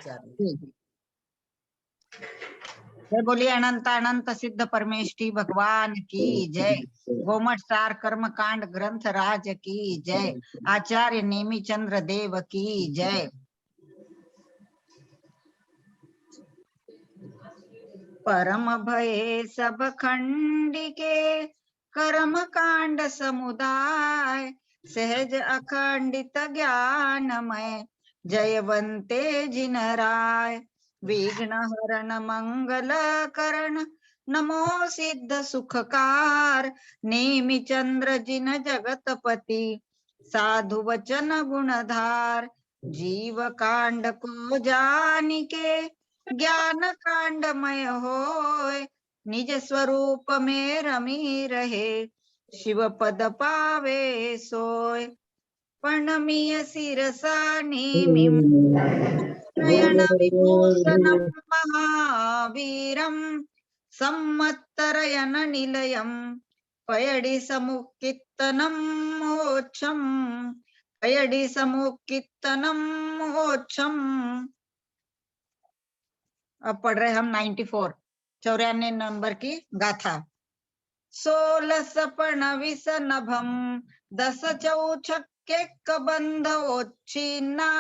आचार्य। जय बोलिए अनंत अनंत सिद्ध परमेष्ठी भगवान की जय। गोमठ सार कर्म कांड ग्रंथ राज की जय। आचार्य नेमी चंद्र देव की जय। परम भये सब खंडिके कर्म कांड समुदाय सहज अखंडित ज्ञानमय जयवंते जिन राय। विघ्न हरण मंगल करण नमो सिद्ध सुखकार नेमि चंद्र जिन जगतपति साधु वचन गुणधार। जीव कांड को जानिके ज्ञान कांडमय होय निज स्वरूप में रमी रहे शिव पद पावे सोय। प्रणमीय शिरसा नेमि नयन विभूषणं महावीरं सम्मत्तरयन निलयं पयडि समुक्कित्तनं मोक्षं पयडि समुक्कित्तनं मोक्षं। अब पढ़ रहे हम 94 नंबर की गाथा। 16 विस नभम 10 चौछक्के बंध ओच्छिन्ना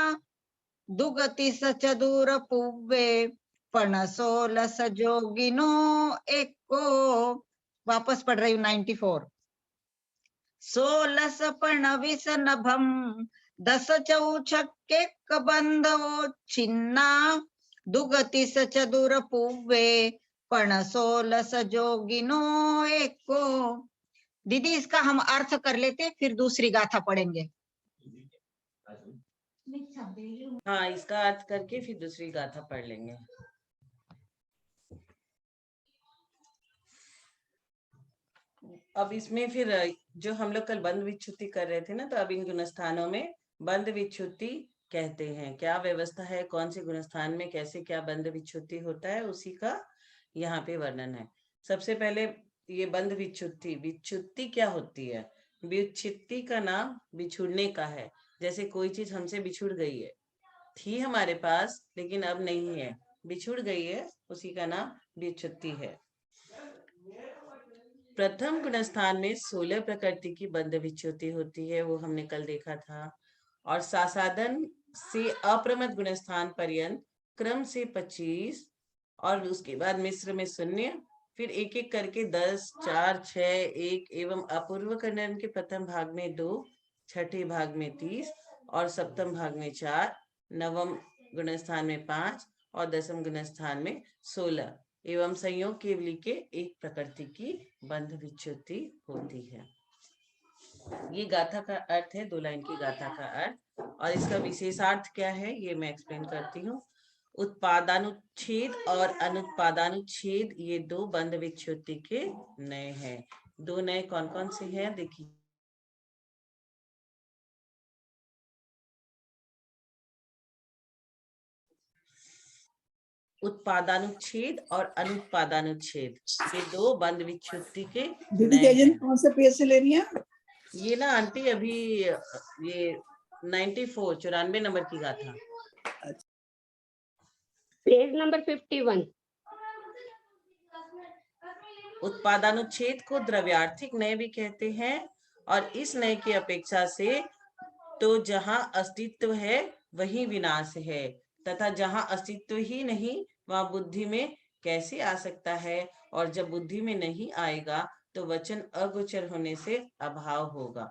दुगति सचदूर पुव्वे पण 16 जोगिनो एको। वापस पढ़ रही हूँ 94। 16 विस नभम 10 चौछक्के बंध ओच्छिन्ना दुगति सचदूर पुव्वे पण 16 जोगिनो एको। दीदी इसका हम अर्थ कर लेते फिर दूसरी गाथा पढ़ेंगे। हाँ, इसका अर्थ करके फिर दूसरी गाथा पढ़ लेंगे। अब इसमें फिर जो हम लोग कल बंध विच्छुत्ति कर रहे थे ना, तो अब इन गुणस्थानों में बंध विच्छुत्ति कहते हैं। क्या व्यवस्था है, कौन से गुणस्थान में कैसे क्या बंध विच्छुत्ति होता है, उसी का यहाँ पे वर्णन है। सबसे पहले ये बंध विच्छुत्ति, विच्छुत्ति क्या होती है? विच्छुत्ति का नाम बिछुड़ने का है। जैसे कोई चीज हमसे बिछुड़ गई है, थी हमारे पास लेकिन अब नहीं है, बिछुड़ गई है, उसी का नाम विच्छुत्ति है। प्रथम गुणस्थान में 16 प्रकृति की बंध विच्छुत्ति होती है, वो हमने कल देखा था। और सासाधन से अप्रमद गुणस्थान पर्यंत क्रम से 25 और उसके बाद मिश्र में 0, फिर एक एक करके 10, 4, 6, 1 एवं अपूर्व कन्नड़ के प्रथम भाग में 2, छठे भाग में 30 और सप्तम भाग में 4, नवम गुणस्थान में 5 और दसम गुणस्थान में 16 एवं संयोग केवली के एक प्रकृति की बंध विच्छुत्ति होती है। ये गाथा का अर्थ है, 2 लाइन की गाथा का अर्थ। और इसका विशेषार्थ क्या है ये मैं एक्सप्लेन करती हूँ। उत्पादानुच्छेद और अनुत्पादानुच्छेद ये 2 बंध विच्छुत्ति के नए हैं। 2 नए कौन कौन से हैं देखिए। उत्पादानुच्छेद और अनुत्पादानुच्छेद ये 2 बंध विच्छुत्ति के नए हैं। कौन से पेज से ले रही हैं? ये ना आंटी अभी ये 94 नंबर की गाथा, पेज नंबर 51। उत्पादानुच्छेद को द्रव्यार्थिक नय भी कहते हैं। और इस नय की अपेक्षा से तो जहां अस्तित्व है वही विनाश है, तथा जहां अस्तित्व ही नहीं वहां बुद्धि में कैसे आ सकता है। और जब बुद्धि में नहीं आएगा तो वचन अगोचर होने से अभाव होगा।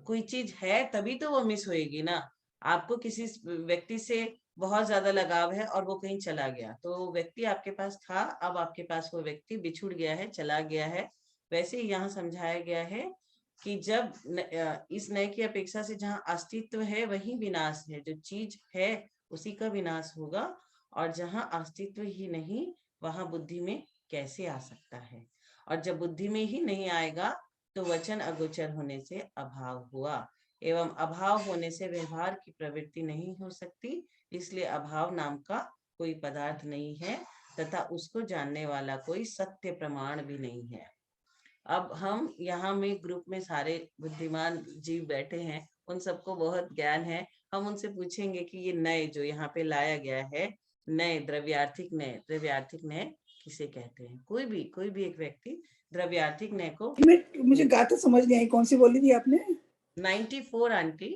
कोई चीज है तभी तो वो मिस होएगी ना। आपको किसी व्यक्ति से बहुत ज्यादा लगाव है और वो कहीं चला गया, तो व्यक्ति आपके पास था, अब आपके पास वो व्यक्ति बिछुड़ गया है, चला गया है। वैसे ही यहाँ समझाया गया है कि जब इस नए की अपेक्षा से जहाँ अस्तित्व है वही विनाश है, जो चीज है उसी का विनाश होगा। और जहाँ अस्तित्व ही नहीं वहां बुद्धि में कैसे आ सकता है। और जब बुद्धि में ही नहीं आएगा तो वचन अगोचर होने से अभाव हुआ, एवं अभाव होने से व्यवहार की प्रवृत्ति नहीं हो सकती। इसलिए अभाव नाम का कोई पदार्थ नहीं है तथा उसको जानने वाला कोई सत्य प्रमाण भी नहीं है। अब हम यहाँ में ग्रुप में सारे बुद्धिमान जीव बैठे हैं, उन सबको बहुत ज्ञान है हम उनसे पूछेंगे कि ये नए जो यहाँ पे लाया गया है, नए द्रव्यार्थिक नए किसे कहते हैं। कोई भी एक व्यक्ति द्रव्यार्थिक नए को मुझे गाता समझ नहीं आई, कौन सी बोली थी आपने? 94 आंटी।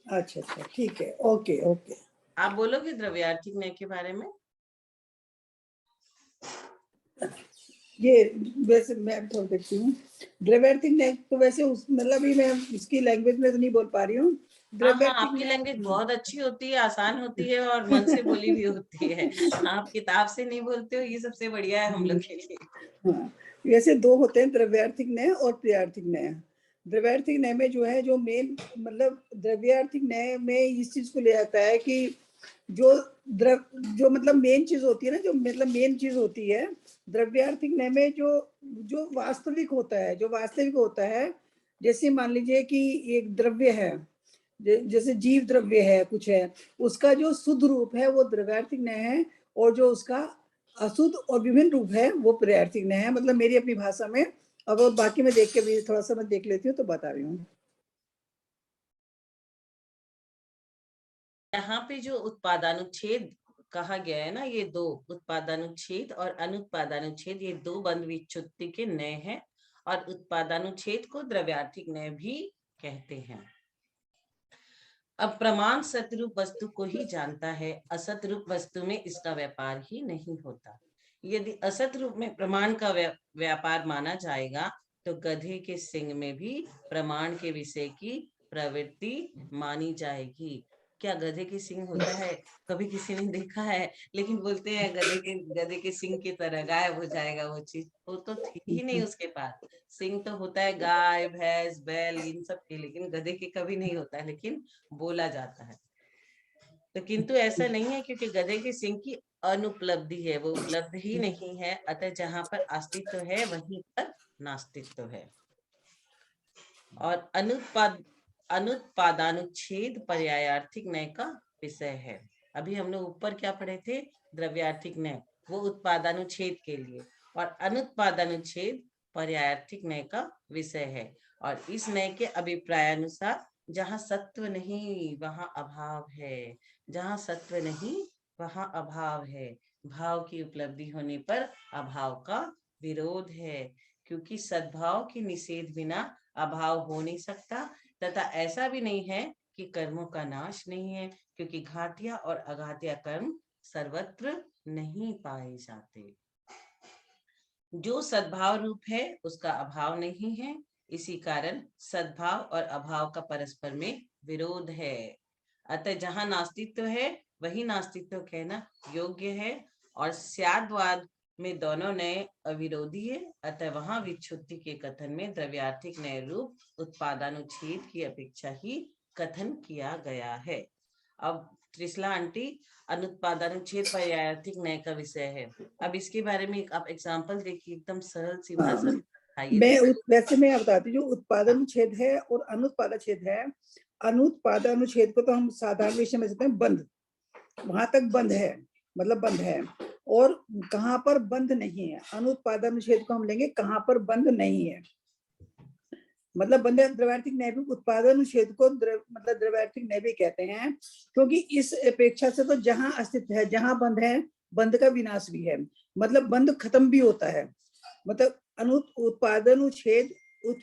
अच्छा, ठीक है, ओके ओके। आप बोलोगे द्रव्यार्थिक नय के बारे में? ये वैसे मैं थोड़ा देखती हूँ द्रव्यार्थिक नय, तो वैसे मतलब ही मैं इसकी लैंग्वेज में तो नहीं बोल पा रही हूँ। हाँ, आपकी लैंग्वेज बहुत अच्छी होती है, आसान होती है और मन से बोली भी होती है। आप किताब से नहीं बोलते हो, ये सबसे बढ़िया है हम लोग के लिए। हाँ, वैसे दो होते हैं, द्रव्यार्थिक नय और क्रियार्थिक नय। द्रव्यार्थिक नय में जो है, जो मेन मतलब द्रव्यार्थिक नय में इस चीज को ले आता है कि जो मतलब मेन चीज होती है ना, जो मतलब मेन चीज होती है द्रव्यार्थिक नय में, जो वास्तविक होता है, जैसे मान लीजिए कि एक द्रव्य है, जैसे जीव द्रव्य है, कुछ है, उसका जो शुद्ध रूप है वो द्रव्यार्थिक नय है, और जो उसका अशुद्ध और विभिन्न रूप है वो क्रियार्थिक नय है। मतलब मेरी अपनी भाषा में। अब बाकी मैं देख के भी थोड़ा सा मैं देख लेती हूँ तो बता रही हूँ। यहाँ पे जो उत्पादानुच्छेद कहा गया है ना, ये दो उत्पादानुच्छेद और अनुत्पादानुच्छेद, ये दो बंध विच्छुत्ति के नय हैं, और उत्पादानुच्छेद को द्रव्यार्थिक नय भी कहते हैं। अब प्रमाण सतरूप वस्तु को ही जानता है, असत रूप वस्तु में इसका व्यापार ही नहीं होता। यदि असत रूप में प्रमाण का व्यापार माना जाएगा तो गधे के सिंग में भी प्रमाण के विषय की प्रवृत्ति मानी जाएगी। क्या गधे के सिंग होता है? कभी किसी ने देखा है? लेकिन बोलते हैं गधे के सिंग की तरह गायब हो जाएगा वो चीज। वो तो थी ही नहीं उसके पास। सिंग तो होता है गाय, भैंस, बैल, इन सब के, लेकिन गधे के कभी नहीं होता है, लेकिन बोला जाता है। तो किंतु ऐसा नहीं है, क्योंकि गधे के सिंग की अनुपलब्धि है, वो उपलब्ध ही नहीं है। अतः जहां पर अस्तित्व है वहीं पर नास्तित्व है। और अनुत्पादानुच्छेद पर्यायार्थिक नय का विषय है। अभी हम लोग ऊपर क्या पढ़े थे? द्रव्यार्थिक नय, वो उत्पादानुच्छेद के लिए, और अनुत्पादानुच्छेद पर्यायार्थिक नय का विषय है। और इस नय के अभिप्राय अनुसार जहाँ सत्व नहीं वहां अभाव है, जहाँ सत्व नहीं वहां अभाव है। भाव की उपलब्धि होने पर अभाव का विरोध है, क्योंकि सद्भाव के निषेध बिना अभाव हो नहीं सकता। तथा ऐसा भी नहीं है कि कर्मों का नाश नहीं है, क्योंकि घाटिया और अघातिया कर्म सर्वत्र नहीं पाए जाते। जो सद्भाव रूप है उसका अभाव नहीं है, इसी कारण सद्भाव और अभाव का परस्पर में विरोध है। अतः जहां नास्तित्व है वही नास्तित्व कहना योग्य है, और स्याद्वाद में दोनों नय अविरोधी है। अतः वहां विच्छुत्ति के कथन में द्रव्यार्थिक नय रूप उत्पादानुच्छेद की अपेक्षा ही कथन किया गया है। अब त्रिशला आंटी, अनुत्पादानुच्छेद पर्यायार्थिक नय का विषय है। अब इसके बारे में आप एग्जांपल देखिए, एकदम सरल सी भाषा में। वैसे मैं बताती हूँ, जो उत्पादानुच्छेद है और अनुत्पादानुच्छेद है, अनुत्पादानुच्छेद को तो हम साधारण विषय में कहते हैं बंध, वहां तक बंध है, मतलब बंध है, और कहाँ पर बंध नहीं है। अनुत्पादानुच्छेद को हम लेंगे कहाँ पर बंध नहीं है, मतलब बंध द्रव्यार्थिक नय भी उत्पादानुच्छेद को मतलब द्रव्यार्थिक नय भी कहते हैं, क्योंकि इस अपेक्षा से तो जहां अस्तित्व है, जहां बंध है, बंध का विनाश भी है, मतलब बंध खत्म भी होता है। मतलब उत्पादानुच्छेद,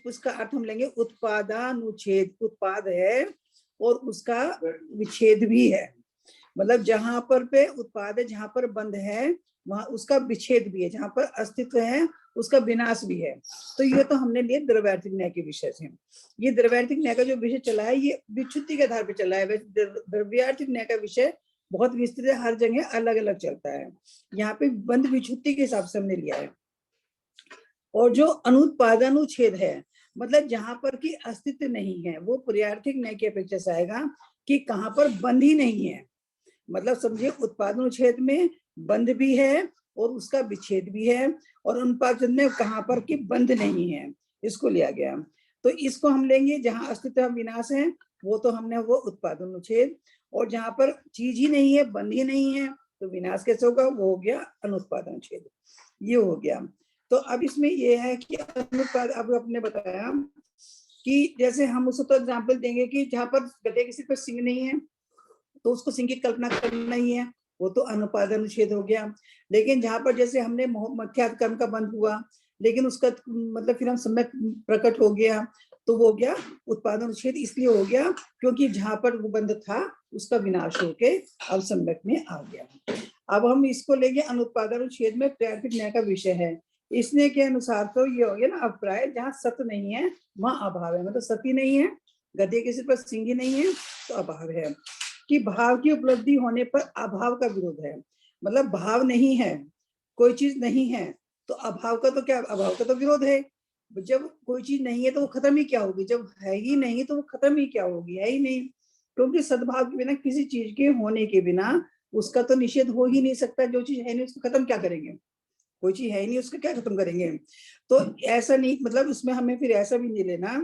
उसका अर्थ हम लेंगे उत्पादानुच्छेद, उत्पाद है और उसका विच्छेद भी है। मतलब जहां पर पे उत्पाद है, जहां पर बंध है वहां उसका विच्छेद भी है, जहां पर अस्तित्व है उसका विनाश भी है। तो ये तो हमने लिए द्रव्यार्थिक न्याय के विषय से। ये द्रव्यार्थिक न्याय का जो विषय चला है ये विच्छुत्ति के आधार पर चला है। द्रव्यार्थिक न्याय का विषय बहुत विस्तृत है, हर जगह अलग अलग चलता है। यहाँ पे बंध विच्छुत्ति के हिसाब से हमने लिया है। और जो अनुत्पादानुच्छेद है, मतलब जहां पर की अस्तित्व नहीं है, वो पर्यार्थिक न्याय की अपेक्षा से आएगा कि कहां पर बंध ही नहीं है। मतलब समझिए उत्पादानुच्छेद में बंध भी है और उसका विच्छेद भी है, और अनुत्पादानुच्छेद में कहां पर की बंध नहीं है, इसको लिया गया। तो इसको हम लेंगे जहां अस्तित्व विनाश है, वो तो हमने वो उत्पादानुच्छेद, और जहां पर चीज ही नहीं है, बंध ही नहीं है, तो विनाश कैसे होगा, वो हो गया अनुत्पादानुच्छेद। ये हो गया। तो अब इसमें ये है कि अनुत्पाद, अब आपने बताया कि जैसे हम उसको तो एग्जाम्पल देंगे कि जहां पर गधे के सिर पर सिंग नहीं है, तो उसको सिंह की कल्पना करना ही है, वो तो अनुपादान अनुच्छेद हो गया। लेकिन जहां पर जैसे हमने मध्यार्थ कर्म का बंध हुआ, लेकिन उसका मतलब फिर हम सम्यक प्रकट हो गया, तो वो गया उत्पादन अनुच्छेद इसलिए हो गया क्योंकि जहां पर वो बंध था उसका विनाश होके अब सम्यक में आ गया। अब हम इसको लेंगे अनुत्पादन अनुच्छेद में प्राकृतिक न्याय का विषय है। इसने के अनुसार तो ये हो गया ना अभिप्राय, जहाँ सत्य नहीं है वहां अभाव है, मतलब सती नहीं है, गधे के सिर पर सिंह नहीं है तो अभाव है। कि भाव की उपलब्धि होने पर अभाव का विरोध है, मतलब भाव नहीं है, कोई चीज नहीं है तो अभाव का तो क्या, अभाव का तो विरोध है। जब कोई चीज नहीं है तो वो खत्म ही क्या होगी, जब है ही नहीं तो वो खत्म ही क्या होगी, है ही नहीं। क्योंकि सद्भाव के बिना, किसी चीज के होने के बिना उसका तो निषेध हो ही नहीं सकता। जो चीज है नहीं उसको खत्म क्या करेंगे, कोई चीज है ही नहीं उसका क्या खत्म करेंगे। तो ऐसा नहीं, मतलब उसमें हमें फिर ऐसा भी नहीं लेना।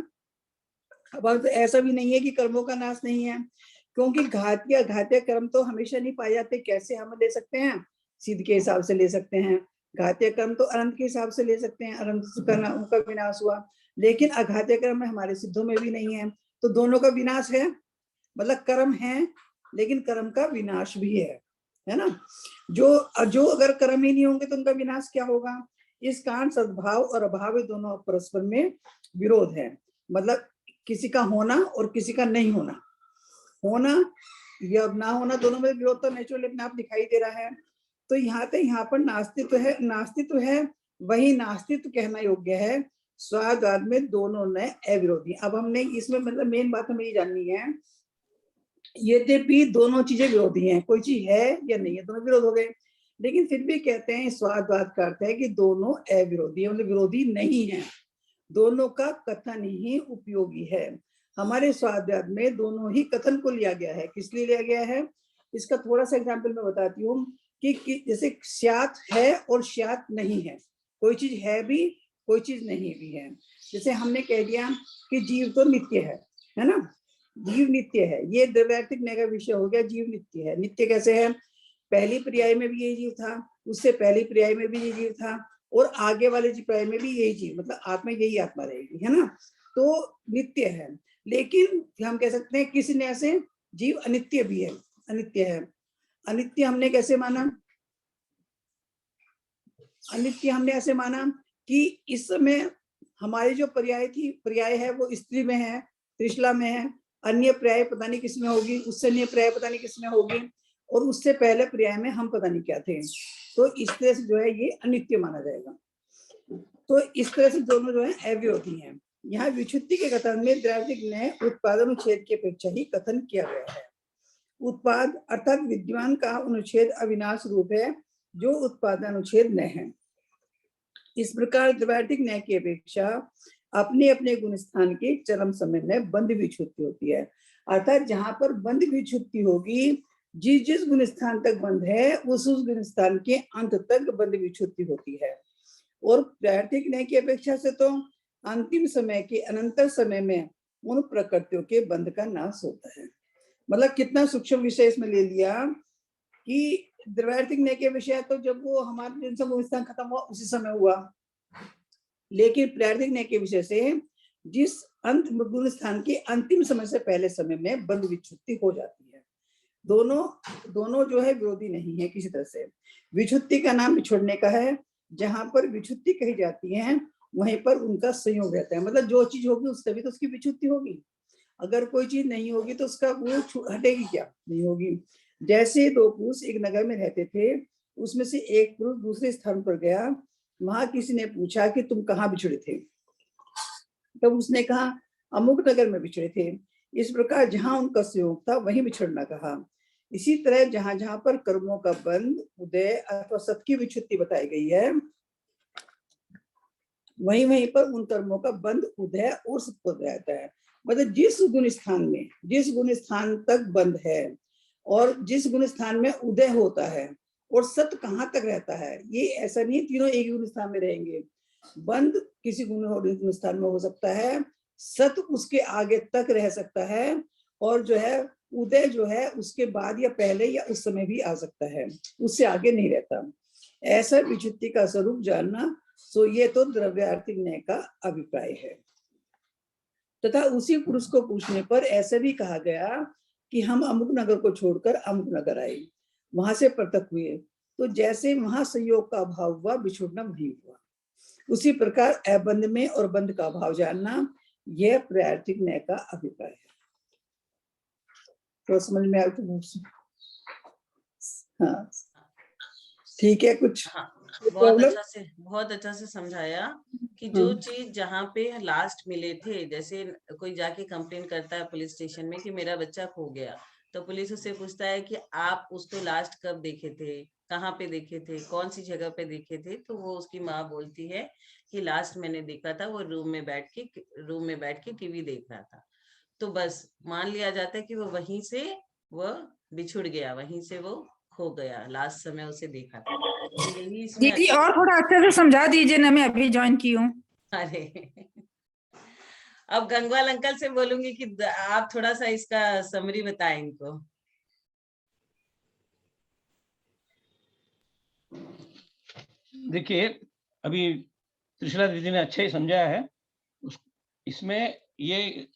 अब तो ऐसा भी नहीं है कि कर्मों का नाश नहीं है, क्योंकि घातीय घातीय कर्म तो हमेशा नहीं पाए जाते। कैसे हम ले सकते हैं, सिद्ध के हिसाब से ले सकते हैं, घातीय कर्म तो अनंत के हिसाब से ले सकते हैं, अनंत करना उनका विनाश हुआ। लेकिन अघातीय कर्म में हमारे सिद्धों में भी नहीं है, तो दोनों का विनाश है, मतलब कर्म है लेकिन कर्म का विनाश भी है ना। जो अगर कर्म ही नहीं होंगे तो उनका विनाश क्या होगा। इस कारण सद्भाव और अभाव दोनों परस्पर में विरोध है, मतलब किसी का होना और किसी का नहीं होना, होना या ना होना दोनों में विरोध तो नेचुरली अपने आप दिखाई दे रहा है। तो यहाँ पर नास्तित्व है वही नास्तित्व कहना योग्य है। स्वादाद में दोनों ने अविरोधी। अब हमने इसमें मतलब मेन बात हमें ये जाननी है, यद्यपि दोनों चीजें विरोधी हैं, कोई चीज है या नहीं है, दोनों विरोध हो गए, लेकिन फिर भी कहते हैं स्वादवाद का अर्थ है कि दोनों अविरोधी है, मतलब विरोधी नहीं है, दोनों का कथन ही उपयोगी है। हमारे स्वाध्याय में दोनों ही कथन को लिया गया है। किस लिए लिया गया है, इसका थोड़ा सा एग्जाम्पल मैं बताती हूँ कि जैसे स्यात है और स्यात नहीं है, कोई चीज है भी कोई चीज नहीं भी है। जैसे हमने कह दिया कि जीव तो नित्य है ना, जीव नित्य है, ये द्रव्यार्थिक न्याय का विषय हो गया। जीव नित्य है, नित्य कैसे है, पहली पर्याय में भी यही जीव था, उससे पहली पर्याय में भी यही जीव था, और आगे वाले पर्याय में भी यही जीव, मतलब आत्मा यही आत्मा रहेगी, है ना। तो नित्य है, लेकिन हम कह सकते हैं किसी न्याय से जीव अनित्य भी है, अनित्य है। अनित्य हमने कैसे माना, अनित्य हमने ऐसे माना कि इस समय हमारी जो पर्याय है वो स्त्री में है, त्रिशला में है, अन्य पर्याय पता नहीं किसमें होगी, उससे अन्य पर्याय पता नहीं किसमें होगी, और उससे पहले पर्याय में हम पता नहीं क्या थे। तो इस तरह से जो है ये अनित्य माना जाएगा। तो इस तरह से दोनों जो है अविरोधी हैं। यहाँ विच्छुत्ति के कथन में द्रव्यार्थिक न्याय उत्पादन अनुच्छेद की अपेक्षा ही कथन किया गया है। उत्पाद अर्थात विद्वान का अनुच्छेद अविनाश रूप है, जो उत्पादन अनुच्छेद न है। इस प्रकार द्रव्यार्थिक न्याय की अपेक्षा अपने अपने गुण स्थान के चरम समय में बंध विच्छुत्ति होती है। अर्थात जहां पर बंध विच्छुत्ति होगी, जिस गुण स्थान तक बंध है उस गुण स्थान के अंत तक बंध विच्छुत्ति होती है। और प्राकृतिक न्याय की अपेक्षा से तो अंतिम समय के अनंतर समय में उन प्रकृतियों के बंध का नाश होता है। मतलब कितना सूक्ष्म विषय इसमें ले लिया कि द्रव्यार्थिक न्याय के विषय तो जब वो हमारे दिन से गुणस्थान खत्म हुआ उसी समय हुआ, लेकिन प्राकृतिक न्याय के विषय से जिस अंत गुण स्थान के अंतिम समय से पहले समय में बंध विच्छुत्ति हो जाती है। दोनों जो है विरोधी नहीं है किसी तरह से। विच्छुत्ति का नाम बिछोड़ने का है, जहां पर विच्छुत्ति कही जाती है वहीं पर उनका संयोग रहता है। मतलब जो चीज होगी उससे भी तो उसकी विच्छुत्ति होगी, अगर कोई चीज नहीं होगी तो उसका वो हटेगी क्या, नहीं होगी। जैसे दो पुरुष एक नगर में रहते थे, उसमें से एक पुरुष दूसरे स्थान पर गया, वहां किसी ने पूछा कि तुम कहाँ बिछड़े थे, तब उसने कहा अमुक नगर में बिछड़े थे। इस प्रकार जहां उनका संयोग था वहीं बिछड़ना कहा। इसी तरह जहां जहां पर कर्मों का बंध, उदय अथवा सत की विच्छुत्ति बताई गई है, वहीं वहीं पर उन कर्मों का बंध, उदय और सत रहता है। मतलब जिस गुण स्थान तक बंध है और जिस गुण स्थान में उदय होता है और सत कहाँ तक रहता है, ये ऐसा नहीं तीनों एक गुण स्थान में रहेंगे। बंध किसी गुण स्थान में हो सकता है, सत उसके आगे तक रह सकता है, और जो है उदय जो है उसके बाद या पहले या उस समय भी आ सकता है, उससे आगे नहीं रहता। ऐसा विच्छुत्ति का स्वरूप जानना, सो ये तो द्रव्यार्थिक न्याय का अभिप्राय है। तथा उसी पुरुष को पूछने पर ऐसा भी कहा गया कि हम अमुक नगर को छोड़कर अमुक नगर आए, वहां से पृथक हुए, तो जैसे वहां संयोग का अभाव हुआ, बिछुड़ना वही हुआ। उसी प्रकार अबंध में और बंध का अभाव जानना, यह प्रायर्थिक न्याय का अभिप्राय है। तो समझ में आया तो हाँ ठीक है। कुछ हाँ, प्रॉब्लम? बहुत अच्छा से समझाया कि जो हाँ। चीज जहाँ पे लास्ट मिले थे, जैसे कोई जाके कंप्लेन करता है पुलिस स्टेशन में कि मेरा बच्चा खो गया, तो पुलिस उससे पूछता है कि आप उसको लास्ट कब देखे थे, कहाँ पे देखे थे, कौन सी जगह पे देखे थे, तो वो उसकी माँ बोलती है कि लास्ट मैंने देखा था वो रूम में बैठ के टीवी देख रहा था। तो बस मान लिया जाता है कि वो वहीं से वह बिछुड़ गया, वहीं से वो खो गया, लास्ट समय उसे देखा था। तो यही इसमें दीदी और थोड़ा अच्छे से समझा दीजिए ना, मैं अभी ज्वाइन की हूँ। अरे अब गंगवाल अंकल से बोलूंगी कि आप थोड़ा सा इसका समरी बताएं इनको। देखिए, अभी त्रिशला दीदी ने अच्छा ही समझाया है। इसमें ये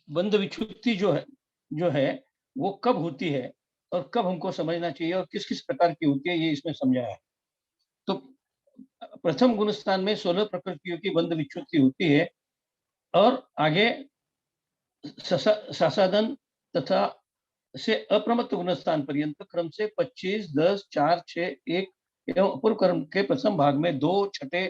बंध विच्छुत्ति जो है वो कब होती है और कब हमको समझना चाहिए और किस किस प्रकार की होती है, ये इसमें समझाया है। तो प्रथम गुण स्थान में 16 प्रकृतियों की बंध विच्छुत्ति होती है और आगे सासादन तथा से अप्रमत्त गुण स्थान पर्यंत क्रम से 25, 10, 4, 6, 1 एवं अपूर्व क्रम के प्रथम भाग में 2, छठे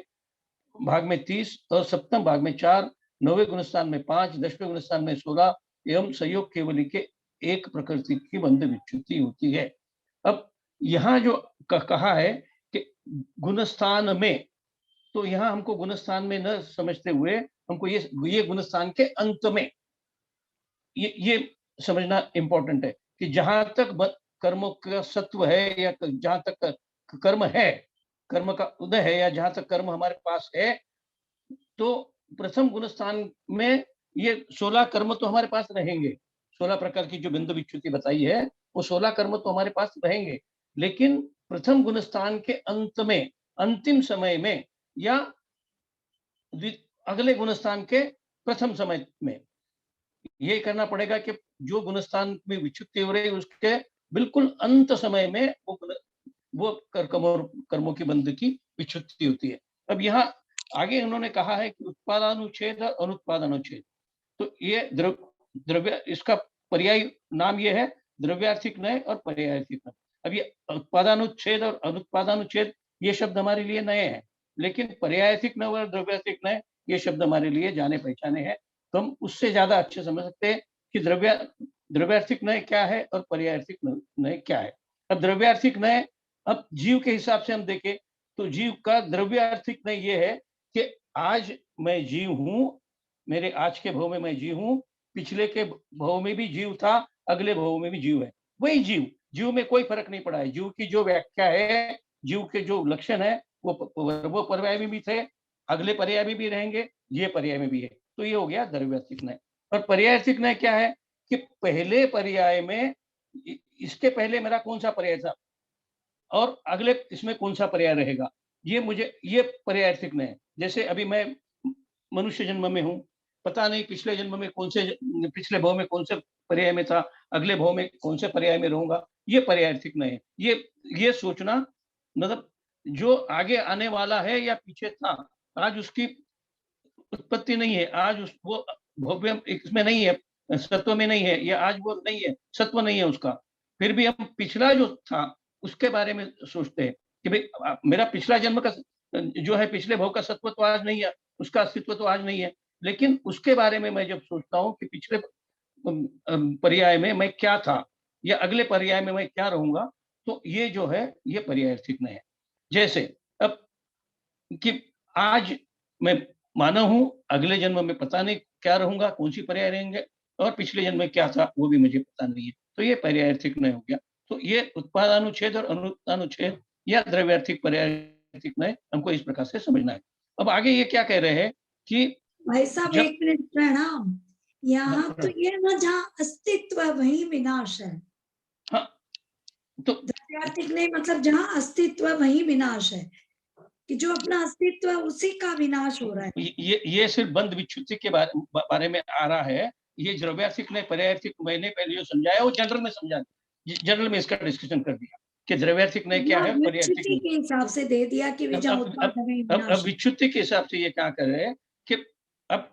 भाग में 30 और सप्तम भाग में 4, 9वें गुण स्थान में 5, 10वें गुण स्थान में 16 एवं संयोग केवली के एक प्रकृति की बंध विच्छुत्ति होती है। अब यहाँ जो कहा है कि गुण स्थान में, तो यहाँ हमको गुण स्थान में न समझते हुए हमको ये गुण स्थान के अंत में ये समझना इंपॉर्टेंट है कि जहां तक कर्मों का सत्व है या जहां तक कर्म है, कर्म का उदय है या जहां तक कर्म हमारे पास है, तो प्रथम गुण स्थान में ये 16 कर्म तो हमारे पास रहेंगे। 16 प्रकार की जो बिंदु विच्छुत्ति बताई है वो 16 कर्म तो हमारे पास रहेंगे, लेकिन प्रथम गुण स्थान के अंत में, अंतिम समय में या अगले गुण स्थान के प्रथम समय में ये करना पड़ेगा कि जो गुणस्थान में विच्छुत्ति हो रही है उसके बिल्कुल अंत समय में वो कर्मों की बंध की विच्छुत्ति होती है। अब यहाँ आगे उन्होंने कहा है कि उत्पादानुच्छेद और अनुत्पादानुच्छेद, तो ये द्रव्य इसका पर्यायी नाम ये है द्रव्यार्थिक न्याय और पर्यायार्थिक न्याय। अब ये उत्पादानुच्छेद और अनुत्पादानुच्छेद ये शब्द हमारे लिए नए हैं, लेकिन पर्यायार्थिक न्याय और द्रव्यार्थिक न्याय ये शब्द हमारे लिए जाने पहचाने हैं। तो हम उससे ज्यादा अच्छे समझ सकते हैं कि द्रव्यार्थिक न्याय क्या है और पर्यायार्थिक न्याय क्या है। अब द्रव्यार्थिक न्याय, अब जीव के हिसाब से हम देखें तो जीव का द्रव्यार्थिक न्याय ये है कि आज मैं जीव हूँ, मेरे आज के भव में मैं जीव हूँ, पिछले के भव में भी जीव था, अगले भव में भी जीव है, वही जीव में कोई फर्क नहीं पड़ा है। जीव की जो व्याख्या है, जीव के जो लक्षण है वो पर्याय में भी थे, अगले पर्याय में भी रहेंगे, ये पर्याय में भी है। तो ये हो गया द्रव्यार्थिक न्याय। और पर्यायार्थिक न्याय क्या है कि पहले पर्याय में, इसके पहले मेरा कौन सा पर्याय था और अगले इसमें कौन सा पर्याय रहेगा, ये पर्यायार्थिक न्याय। जैसे अभी मैं मनुष्य जन्म में हूँ, पता नहीं पिछले जन्म में पिछले भव में कौन से पर्याय में था, अगले भव में कौन से पर्याय में रहूंगा, ये पर्यायार्थिक न्याय है। ये सोचना, मतलब जो आगे आने वाला है या पीछे था, आज उसकी उत्पत्ति नहीं है, आज वो भव्य इसमें नहीं है, सत्व में नहीं है, या आज वो नहीं है, सत्व नहीं है उसका, फिर भी हम पिछला जो था उसके बारे में सोचते हैं कि भाई मेरा पिछला जन्म का जो है, पिछले भव का सत्व तो आज नहीं है, उसका अस्तित्व तो आज नहीं है, लेकिन उसके बारे में मैं जब सोचता हूँ कि पिछले पर्याय में मैं क्या था या अगले पर्याय में मैं क्या रहूंगा, तो ये जो है ये पर्यायार्थिक न्याय है। जैसे अब कि आज मैं मानव हूं, अगले जन्म में पता नहीं क्या रहूंगा, कौन सी पर्याय रहेंगे, और पिछले जन्म में क्या था वो भी मुझे पता नहीं है, तो ये पर्यायार्थिक न्याय हो गया। तो ये उत्पादानुच्छेद और अनुत्पादानुच्छेद या द्रव्यार्थिक पर्यायार्थिक न्याय हमको इस प्रकार से समझना है। अब आगे ये क्या कह रहे हैं कि भाई साहब एक मिनट, प्रणाम। यहाँ तो ये ना जहाँ अस्तित्व वही विनाश है। हाँ, तो द्रव्यार्थिक नहीं, मतलब जहाँ अस्तित्व वही विनाश है, कि जो अपना अस्तित्व है उसी का विनाश हो रहा है। ये सिर्फ बंध विच्छुत्ति के बारे में आ रहा है, ये द्रव्यार्थिक ने पर्यायार्थिक मैंने पहले जो समझाया वो जनरल में समझा, जनरल में इसका डिस्कशन कर दिया कि द्रव्यार्थिक ने क्या है, पर्यायार्थिक विच्युति के हिसाब से दे दिया कि अब जहाँ अब उत्पाद अब वहीं अब विनाश है। विच्युति के हिसाब से ये क्या कर रहे हैं कि अब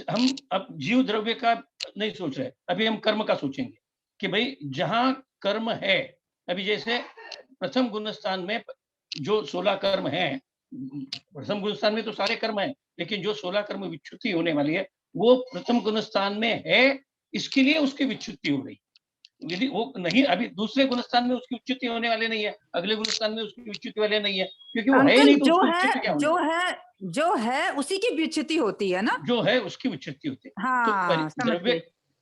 हम अब जीव द्रव्य का नहीं सोच रहे, अभी हम कर्म का सोचेंगे कि भाई जहां कर्म है, अभी जैसे प्रथम गुण स्थान में जो 16 कर्म हैं, प्रथम गुण स्थान में तो सारे कर्म हैं, लेकिन जो 16 कर्म विच्युति होने वाली है वो प्रथम गुण स्थान में है, इसके लिए उसकी विच्युति हो रही। यदि वो नहीं, अभी दूसरे गुण स्थान में उसकी विच्युति होने वाले नहीं है, अगले गुण स्थान में उसकी विच्युति वाले नहीं है, क्योंकि वो है ही अंकल नहीं, तो उसकी विच्युति क्या होनी? जो है उसी की विच्युति होती है ना। जो है उसकी विच्युति होती है। तो हाँ, समझ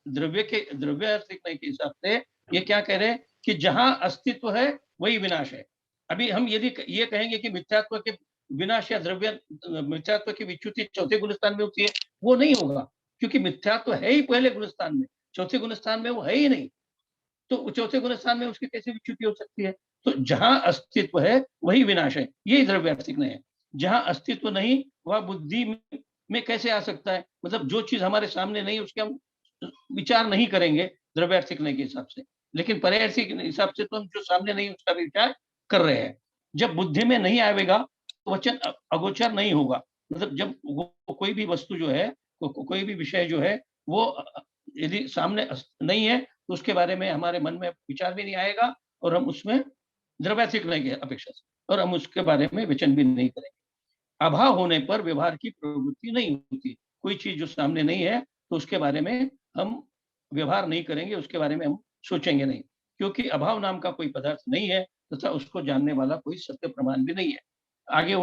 द्रव्य गई। द्रव्यार्थिक के हिसाब से ये क्या कह रहे हैं कि जहां अस्तित्व है वही विनाश है। अभी हम यदि ये कहेंगे कि मिथ्यात्व के विनाश या द्रव्य मिथ्यात्व की विच्युति चौथे गुण स्थान में होती है, वो नहीं होगा, क्योंकि मिथ्यात्व है ही पहले गुण स्थान में, चौथे गुण स्थान में वो है ही नहीं, तो चौथे गुण स्थान में उसकी कैसे विच्युति हो सकती है? तो जहां अस्तित्व है वही विनाश है, यही द्रव्यार्थिक है। जहां अस्तित्व नहीं वह बुद्धि में कैसे आ सकता है? मतलब जो चीज हमारे सामने नहीं उसके हम विचार नहीं करेंगे द्रव्यार्थिक के हिसाब से, लेकिन पर्यायार्थिक के हिसाब से तो हम जो सामने नहीं उसका भी विचार कर रहे हैं। जब बुद्धि में नहीं आएगा तो वचन अगोचर नहीं होगा, मतलब जब वो कोई भी वस्तु जो है, कोई भी विषय जो है, वो यदि सामने नहीं है तो उसके बारे में हमारे मन में विचार भी नहीं आएगा और हम उसमें द्रव्यार्थिक की अपेक्षा से, और हम उसके बारे में वचन भी नहीं करेंगे। अभाव होने पर व्यवहार की प्रवृत्ति नहीं होती। कोई चीज जो सामने नहीं है तो उसके बारे में हम व्यवहार नहीं करेंगे, उसके बारे में हम सोचेंगे नहीं, क्योंकि अभाव नाम का कोई पदार्थ नहीं है तथा उसको जानने वाला कोई सत्य प्रमाण भी नहीं है। आगे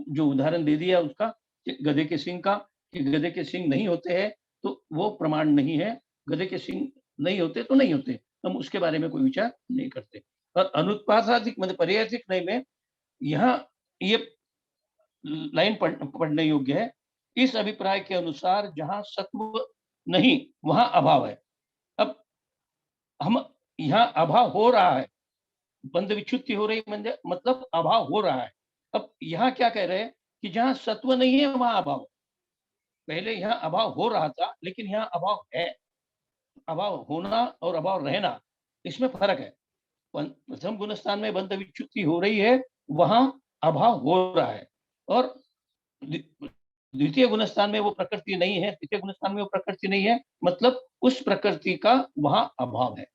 जो उदाहरण दे दिया उसका, गधे के सिंह का, कि गधे के सिंह नहीं होते हैं तो वो प्रमाण नहीं है, गधे के सिंह नहीं होते तो नहीं होते, हम उसके बारे में कोई विचार नहीं करते। और अनुत्पादाधिक मतलब पर्यायार्थिक नहीं में यहाँ ये लाइन पढ़ने योग्य है। इस अभिप्राय के अनुसार जहां सत्व नहीं वहां अभाव है। अब हम यहाँ अभाव हो रहा है, बंध विच्युति हो रही मतलब अभाव हो रहा है। अब यहाँ क्या कह रहे हैं कि जहां सत्व नहीं है वहां अभाव है। पहले यहाँ अभाव हो रहा था लेकिन यहाँ अभाव है। अभाव होना और अभाव रहना इसमें फर्क है। प्रथम गुण स्थान में बंध विच्युति हो रही है, वहां अभाव हो रहा है, और द्वितीय गुण स्थान में वो प्रकृति नहीं है, तृतीय गुण स्थान में वो प्रकृति नहीं है, मतलब उस प्रकृति का वहां अभाव है।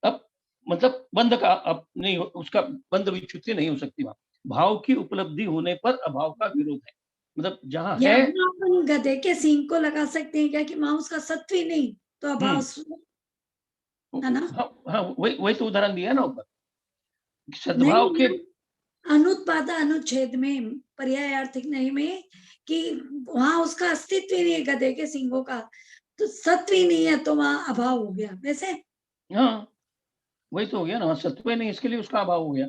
अब मतलब बंध का अब नहीं, उसका बंध विच्युति नहीं हो सकती। वहां भाव की उपलब्धि होने पर अभाव का विरोध है, मतलब जहां है। अपन गधे के सींग को लगा सकते हैं क्या कि वहां उसका सत्व ही नहीं तो अभाव है ना? हाँ, वही तो उदाहरण दिया ना ऊपर, सद्भाव के अनुत्पाद अनुच्छेद में पर्यायार्थिक नहीं में कि वहां उसका अस्तित्व ही नहीं है गधे के सिंगों का, तो सत्व ही नहीं है तो वहां अभाव हो गया। वैसे हाँ वही तो हो गया ना, सत्व नहीं, इसके लिए उसका अभाव हो गया।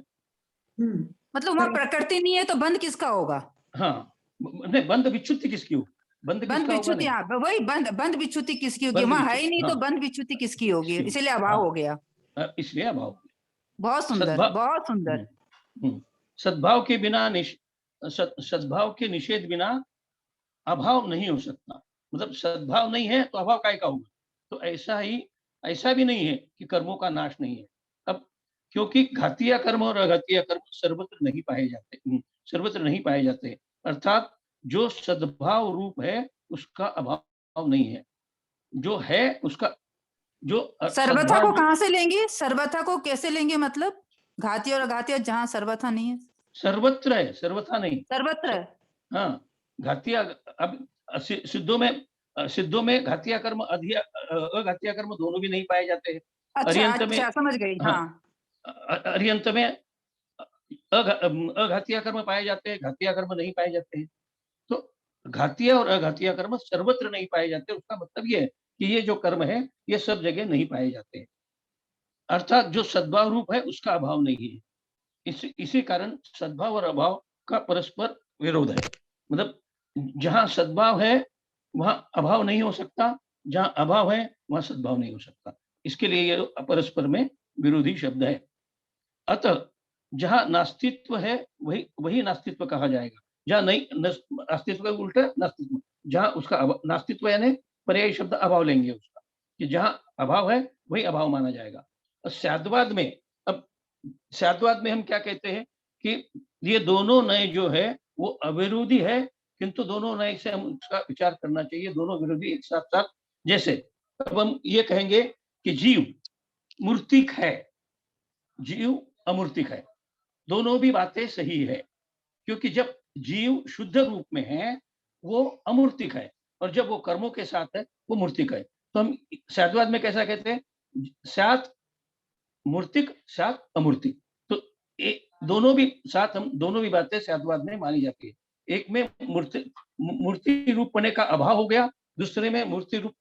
मतलब वहाँ प्रकृति नहीं है तो बंध किसका होगा? हाँ नहीं, बंध विच्युति किसकी होगी? बंध विच्युति, वही बंध विच्युति किसकी होगी? वहाँ है ही नहीं तो बंध विच्युति किसकी होगी? इसलिए अभाव हो गया, इसलिए अभाव। बहुत सुंदर, बहुत सुंदर। सद्भाव के बिना सद्भाव के निषेध बिना अभाव नहीं हो सकता। मतलब सद्भाव नहीं है तो अभाव काय का होगा? तो ऐसा भी नहीं है कि कर्मों का नाश नहीं है। अब क्योंकि घातीय कर्म और अघातीय कर्म सर्वत्र नहीं पाए जाते, अर्थात जो सद्भाव रूप है उसका अभाव नहीं है, जो है उसका जो सर्वथा को कहाँ से लेंगे? सर्वथा को कैसे लेंगे? मतलब घातीय और अघातीय जहाँ सर्वथा नहीं है, सर्वत्र है, सर्वथा नहीं, सर्वत्र है। हाँ घातीय, अब सिद्धों में घातीय कर्म अघातीय कर्म दोनों भी नहीं पाए जाते हैं। अच्छा, समझ गई। हाँ, अरिहंत में अघातीय कर्म पाए जाते हैं, घातीय कर्म नहीं पाए जाते हैं। तो घातीय और अघातीय कर्म सर्वत्र नहीं पाए जाते, उसका मतलब ये है कि ये जो कर्म है ये सब जगह नहीं पाए जाते, अर्थात जो सद्भाव रूप है उसका अभाव नहीं है। इसी कारण सद्भाव और अभाव का परस्पर विरोध है। मतलब जहां सद्भाव है वहां अभाव नहीं हो सकता, जहां अभाव है वहां सद्भाव नहीं हो सकता। इसके लिए ये परस्पर में विरोधी शब्द है। अतः जहां नास्तित्व है वही नास्तित्व कहा जाएगा, जहां नहीं अस्तित्व का उल्टा नास्तित्व, जहां उसका नास्तित्व यानी पर्यायी शब्द अभाव लेंगे उसका, कि जहां अभाव है वही अभाव माना जाएगा। और स्याद्वाद में, अब स्याद्वाद में हम क्या कहते हैं कि ये दोनों नए जो है वो अविरोधी है, किंतु दोनों नए से हम उसका विचार करना चाहिए, दोनों विरोधी एक साथ साथ। जैसे अब हम ये कहेंगे कि जीव मूर्तिक है, जीव अमूर्तिक है, दोनों भी बातें सही है, क्योंकि जब जीव शुद्ध रूप में है वो अमूर्तिक है, और जब वो कर्मों के साथ है वो मूर्तिक है। तो हम स्याद्वाद में कैसा कहते हैं, स्यात् मूर्तिक स्यात् अमूर्तिक। तो दोनों भी साथ, हम दोनों भी बातें स्याद्वाद में मानी जाती है। एक में मूर्ति रूप पने का अभाव हो गया, दूसरे में मूर्ति रूप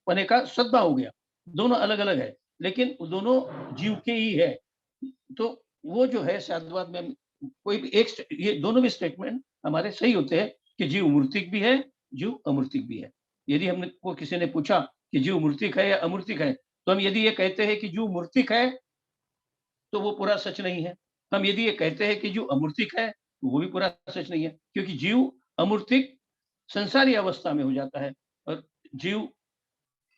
पने का सद्भाव हो गया। दोनों अलग अलग है, लेकिन दोनों जीव के ही है। तो वो जो है स्याद्वाद में कोई भी एक, ये दोनों भी स्टेटमेंट हमारे सही होते हैं कि जीव मूर्तिक भी है, जीव अमूर्तिक भी है। यदि हमने को किसी ने पूछा कि जीव मूर्तिक है या अमूर्तिक है, तो हम यदि ये कहते हैं कि जीव मूर्तिक है तो वो पूरा सच नहीं है। हम यदि ये कहते हैं कि जीव अमूर्तिक है तो वो भी पूरा सच नहीं है, क्योंकि जीव अमूर्तिक संसारी अवस्था में हो जाता है, और जीव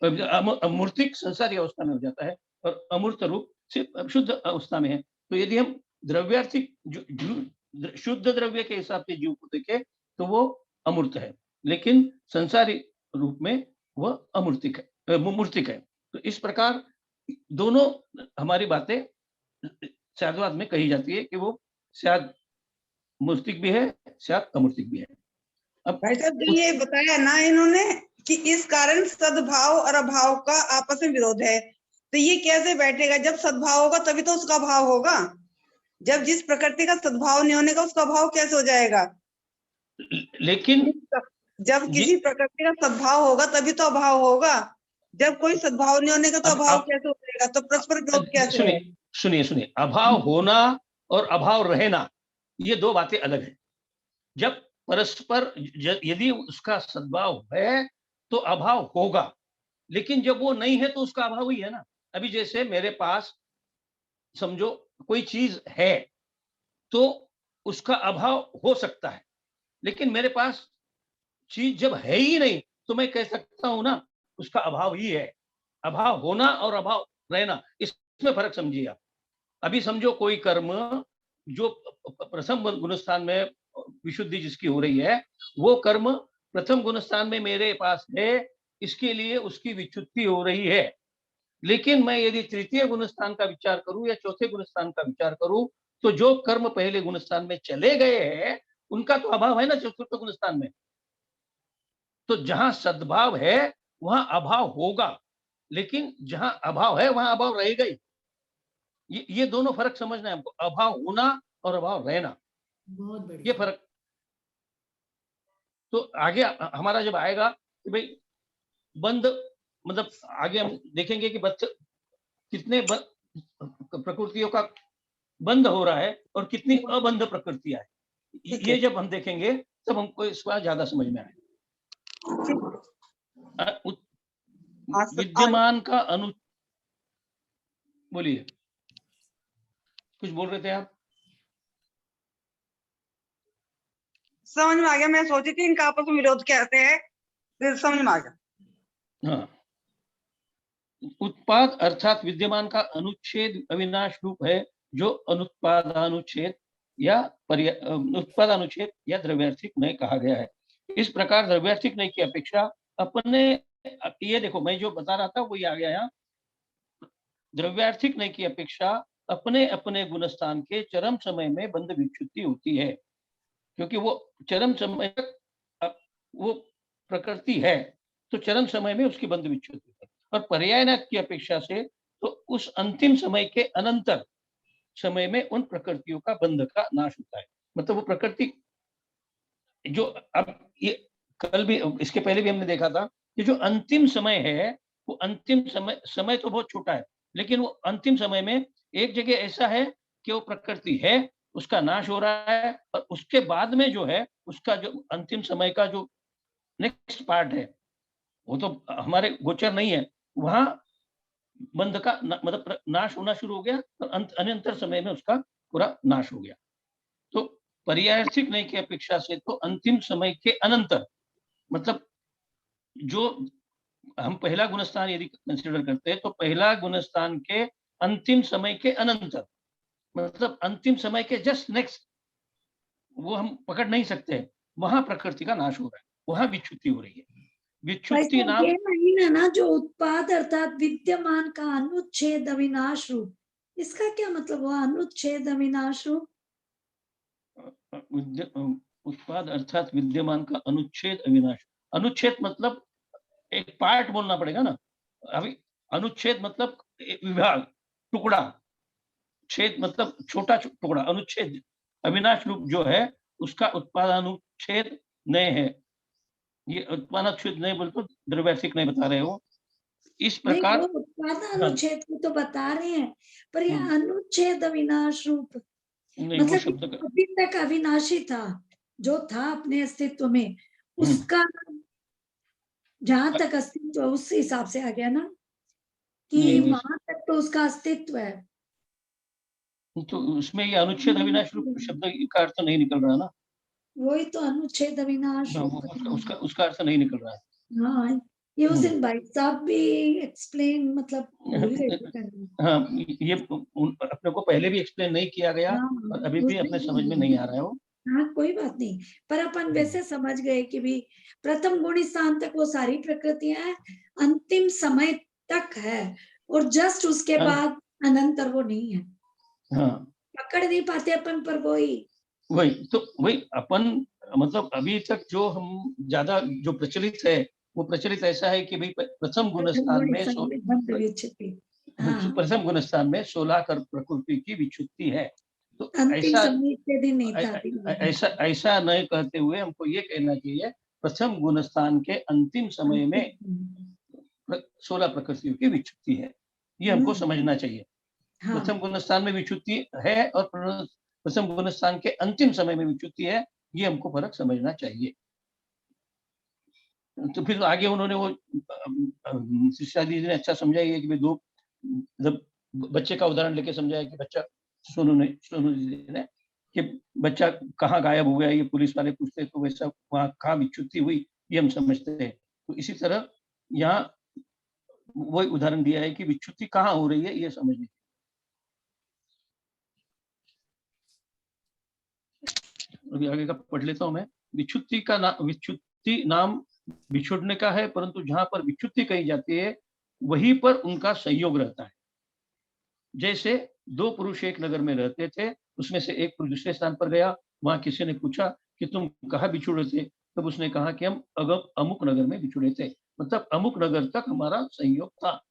अमूर्तिक संसारी अवस्था में हो जाता है, और अमूर्त रूप सिर्फ शुद्ध अवस्था में है। तो यदि हम द्रव्यार्थिक शुद्ध द्रव्य के हिसाब से जीव को देखें तो वो अमूर्त है, लेकिन संसारी रूप में वह अमूर्तिक है, मूर्तिक है। तो इस प्रकार दोनों हमारी बातें स्याद्वाद में कही जाती है कि वो स्याद मूर्तिक भी है, स्याद अमूर्तिक भी है। अब भाई साहब जो ये बताया ना इन्होंने कि इस कारण सद्भाव और अभाव का आपस में विरोध है, तो ये कैसे बैठेगा? जब सद्भाव होगा तभी तो उसका अभाव होगा। जब जिस प्रकृति का सद्भाव नहीं होने का उसका अभाव कैसे हो जाएगा? लेकिन जब किसी प्रकृति का सद्भाव होगा तभी तो अभाव होगा। जब कोई सद्भाव नहीं होने का तो अभाव कैसे हो जाएगा? तो परस्पर विरोध कैसे है? सुनिए, अभाव होना और अभाव रहना ये दो बातें अलग है। जब परस्पर यदि उसका सद्भाव है तो अभाव होगा, लेकिन जब वो नहीं है तो उसका अभाव ही है ना। अभी जैसे मेरे पास समझो कोई चीज है तो उसका अभाव हो सकता है, लेकिन मेरे पास चीज जब है ही नहीं तो मैं कह सकता हूं ना उसका अभाव ही है। अभाव होना और अभाव रहना, इसमें फर्क समझिए आप। अभी समझो कोई कर्म जो प्रथम गुणस्थान में विशुद्धि जिसकी हो रही है, वो कर्म प्रथम गुणस्थान में मेरे पास है, इसके लिए उसकी विच्युत्ति हो रही है। लेकिन मैं यदि तृतीय गुणस्थान का विचार करूं या चौथे गुणस्थान का विचार करूं, तो जो कर्म पहले गुणस्थान में चले गए हैं उनका तो अभाव है ना चतुर्थ गुणस्थान में। तो जहां सद्भाव है वहां अभाव होगा, लेकिन जहां अभाव है वहां अभाव रहेगा ही। ये दोनों फर्क समझना है हमको, अभाव होना और अभाव रहना, बहुत बढ़िया। ये फर्क। तो आगे हमारा जब आएगा कि भाई बंद, मतलब आगे हम देखेंगे कि कितने प्रकृतियों का बंद हो रहा है और कितनी अबंध प्रकृतियां है, ये जब हम देखेंगे तब हमको इसका ज्यादा समझ में आए। विद्यमान का बोलिए, कुछ बोल रहे थे आप? समझ में आ गया। मैं सोची थी इनका आपस में विरोध कैसे है, फिर समझ में आ गया। हाँ, उत्पाद अर्थात विद्यमान का अनुच्छेद अविनाश रूप है, जो अनुत्पादानुच्छेद या उत्पादानुच्छेद या द्रव्यार्थिक नय कहा गया है। इस प्रकार द्रव्यार्थिक नय की अपेक्षा अपने, ये देखो मैं जो बता रहा था वही आ गया यहाँ। द्रव्यार्थिक नय की अपेक्षा अपने अपने गुणस्थान के चरम समय में बंध विच्युत्ति होती है, क्योंकि वो चरम समय तक वो प्रकृति है, तो चरम समय में उसकी बंध विच्युत्ति है। और पर्यायनाथ की अपेक्षा से तो उस अंतिम समय के अनंतर समय में उन प्रकृतियों का बंध का नाश होता है। मतलब वो प्रकृति जो, अब ये कल भी, इसके पहले भी हमने देखा था कि जो अंतिम समय है वो अंतिम समय तो बहुत छोटा है, लेकिन वो अंतिम समय में एक जगह ऐसा है कि वो प्रकृति है, उसका नाश हो रहा है, और उसके बाद में जो है उसका जो अंतिम समय का जो नेक्स्ट पार्ट है वो तो हमारे गोचर नहीं है, वहां बंध का मतलब नाश होना शुरू हो गया और अनंतर समय में उसका पूरा नाश हो गया। तो पर्यायर्थिक नय की अपेक्षा से तो अंतिम समय के अनंतर, मतलब जो हम पहला गुणस्थान यदि कंसिडर करते हैं तो पहला गुणस्थान के अंतिम समय के अनंतर, मतलब अंतिम समय के जस्ट नेक्स्ट, वो हम पकड़ नहीं सकते, वहां प्रकृति का नाश हो रहा है, वहां विच्युति हो रही है। विच्युति वैसे नाम ये नहीं है ना जो उत्पाद अर्थात विद्यमान का अनुच्छेद अविनाश रूप, इसका क्या मतलब हुआ अनुच्छेद अविनाश रूप? उत्पाद अर्थात विद्यमान का अनुच्छेद अविनाश। अनुच्छेद मतलब एक पार्ट बोलना पड़ेगा ना, अभी अनुच्छेद मतलब एक विभाग, टुकड़ा, छेद मतलब छोटा टुकड़ा, अनुच्छेद। अविनाश रूप जो है उसका उत्पादानुच्छेद नए है, ये उत्पादानुच्छेद नहीं बोलते, द्रव्यार्थिक नहीं बता रहे हो इस नहीं, प्रकार। वो उत्पाद अनुच्छेद को तो बता रहे हैं, पर ये अनुच्छेद अविनाश रूप नहीं, वो मतलब शब्द का अभी तक अविनाशी था, जो था अपने अस्तित्व में, उसका जहां तक अस्तित्व उस हिसाब से आ गया ना कि नहीं, वहां तक तो उसका अस्तित्व है। तो उसमें ये अनुच्छेद अविनाश रूप शब्द का अर्थ नहीं निकल रहा ना, वही तो अनुच्छेद अविनाश रूप उसका अर्थ नहीं निकल रहा है। हाँ, ये उस दिन भाई साहब भी एक्सप्लेन मतलब भूल गए थे करना। हाँ, ये अपने को पहले भी एक्सप्लेन नहीं किया गया और अभी भी अपने समझ में नहीं आ रहा है वो। हाँ, कोई बात नहीं, पर अपन वैसे समझ गए कि भी प्रथम गुणी स्थान तक वो सारी प्रकृतियां हैं, अंतिम समय तक है, और जस्ट उसके बाद अनंतर वो नहीं है। हाँ, पकड़ नहीं पाते अपन पर वही तो वही अपन, मतलब अभी तक जो हम ज्यादा जो प्रचलित है वो प्रचलित ऐसा है कि भाई प्रथम गुणस्थान में प्रथम गुणस्थान में 16 कर प्रकृति की विच्युति है, तो ऐसा नहीं कहते हुए हमको ये कहना चाहिए प्रथम गुणस्थान के अंतिम समय में 16 प्रकृतियों की विच्युति है, ये हमको समझना चाहिए। हाँ। प्रथम गुणस्थान में विच्युति है और प्रथम गुणस्थान के अंतिम समय में विच्युति है, ये हमको फर्क समझना चाहिए। तो फिर आगे उन्होंने वो शिक्षा दीदी ने अच्छा समझाई है कि भाई दो, जब बच्चे का उदाहरण लेके समझाया कि बच्चा, सोनू दीदी ने, कि बच्चा कहाँ गायब हो गया, ये पुलिस वाले पूछते तो वैसा वहाँ कहाँ विच्युति हुई ये हम समझते हैं। तो इसी तरह यहाँ वही उदाहरण दिया है कि विच्युति कहाँ हो रही है ये समझने। अभी आगे का पढ़ लेता हूं मैं। विच्युति का नाम, विच्युति नाम बिछुड़ने का है, परंतु जहां पर विच्युति कही जाती है वहीं पर उनका संयोग रहता है। जैसे दो पुरुष एक नगर में रहते थे, उसमें से एक पुरुष दूसरे स्थान पर गया, वहां किसी ने पूछा कि तुम कहाँ बिछुड़े थे, तब उसने कहा कि हम अमुक नगर में बिछुड़े थे, मतलब अमुक नगर तक हमारा संयोग था।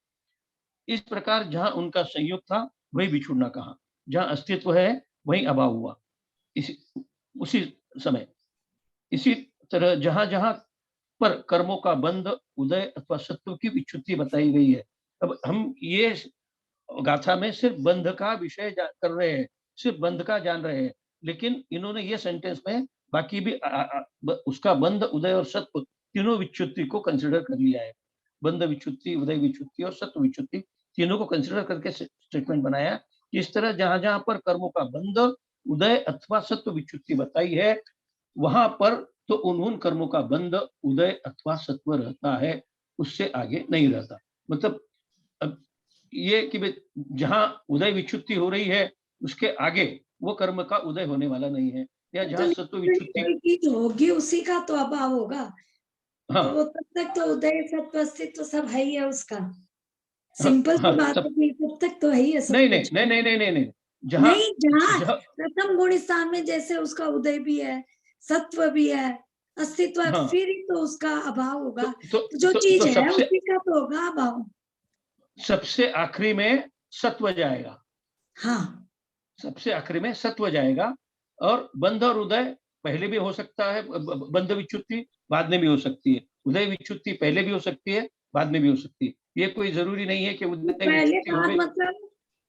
इस प्रकार जहां उनका संयोग था वही बिछुड़ना कहा, जहां अस्तित्व है वही अभाव हुआ उसी समय। इसी तरह जहां जहां पर कर्मों का बंध, उदय अथवा सत्व की विच्युति बताई गई है। अब हम ये गाथा में सिर्फ बंध का विषय कर रहे हैं, सिर्फ बंध का जान रहे हैं, लेकिन इन्होंने ये सेंटेंस में बाकी भी उसका बंध, उदय और सत्व तीनों विच्युति को कंसिडर कर लिया है। बंध विच्युति, उदय विच्युति और सत्व विच्युति तीनों को कंसिडर करके स्टेटमेंट बनाया कि इस तरह जहां जहां पर कर्मों का बंध, उदय अथवा सत्व विच्युति बताई है, वहां पर तो उन कर्मों का बंध, उदय अथवा सत्व रहता है, उससे आगे नहीं रहता। मतलब अब ये कि जहां उदय विच्युति हो रही है उसके आगे वो कर्म का उदय होने वाला नहीं है, या जहां सत्व विच्युति होगी उसी का तो अभाव होगा। हाँ, तो वो तब तक तो उदय सत्व अस्तित्व सब है ही है उसका। सिंपल सी बात है, तब तक तो है ही है सब। नहीं, जहां प्रथम गुण स्थान में जैसे उसका उदय भी है, सत्व भी है, अस्तित्व है, हाँ, फिर ही तो उसका अभाव होगा। तो जो चीज है उसी का तो होगा अभाव। सबसे आखिरी में सत्व जाएगा। हाँ, सबसे आखिरी में सत्व जाएगा, और बंध और उदय पहले भी हो सकता है, बंध विच्युति बाद में भी हो सकती है, उदय विच्युति पहले भी हो सकती है, बाद में भी हो सकती है। ये कोई जरूरी नहीं है कि उदय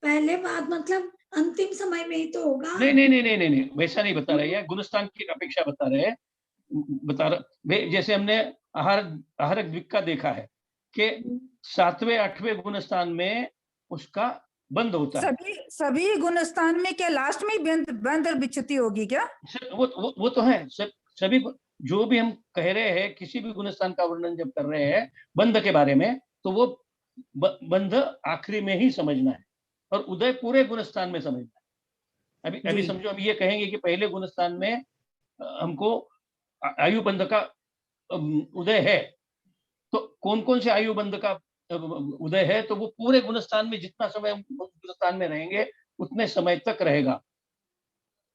पहले बाद मतलब अंतिम समय में ही तो होगा। नहीं, वैसा नहीं बता रहे हैं, गुणस्थान की अपेक्षा बता रहे हैं। जैसे हमने आहारक द्विक का देखा है कि 7वें 8वें गुणस्थान में उसका बंद होता है। सभी गुणस्थान में क्या लास्ट में बंद और विच्युति होगी क्या? वो तो है, सभी जो भी हम कह रहे हैं, किसी भी गुणस्थान का वर्णन जब कर रहे हैं बंध के बारे में, तो वो बंध आखिरी में ही समझना है और उदय पूरे गुणस्थान में समझना है। अभी जी। समझो, हम ये कहेंगे कि पहले गुणस्थान में हमको आयु बंध का उदय है, तो कौन कौन से आयु बंध का उदय है, तो वो पूरे गुणस्थान में जितना समय हम गुणस्थान में रहेंगे उतने समय तक रहेगा।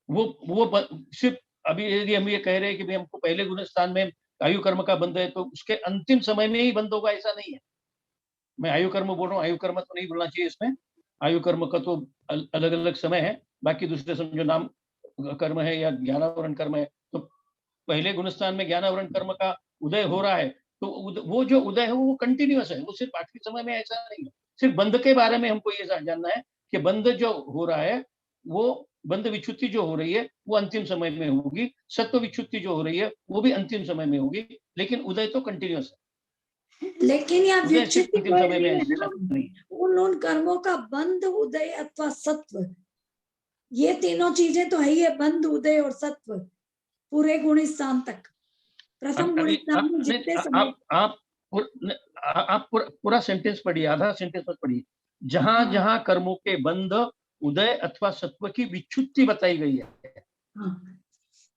वो सिर्फ अभी यदि हम ये कह रहे हैं कि भाई हमको पहले गुणस्थान में आयु कर्म का बंध है, तो उसके अंतिम समय में ही बंध होगा, ऐसा नहीं है। मैं आयु कर्म बोल रहा हूँ, आयु कर्म तो नहीं बोलना चाहिए इसमें। आयु कर्म का तो अलग अलग समय है, बाकी दूसरे समझो नाम कर्म है या ज्ञानावरण कर्म है, तो पहले गुणस्थान में ज्ञानावरण कर्म का उदय हो रहा है, तो वो जो उदय है वो कंटिन्यूअस है, वो सिर्फ आखिरी समय में ऐसा नहीं है। सिर्फ बंध के बारे में हमको ये जानना है कि बंध जो हो रहा है, वो बंध विच्युति जो हो रही है वो अंतिम समय में होगी, सत्व विच्युति जो हो रही है वो भी अंतिम समय में होगी, लेकिन उदय तो कंटिन्यूअस है। लेकिन यहाँ उदय सिर्फ विच्युति अंतिम समय में है ऐसा ना, नहीं है। उन कर्मों का बंध, उदय अथवा सत्व, ये तीनों चीजें तो है ही है, बंध, उदय और सत्व, पूरे गुणस्थान तक। प्रथम गुणस्थान में जितने समय आप पूरा सेंटेंस पढ़िए, आधा सेंटेंस मत पढ़िए। जहां जहां कर्मों के बंध, उदय अथवा सत्व की विच्युति बताई गई है,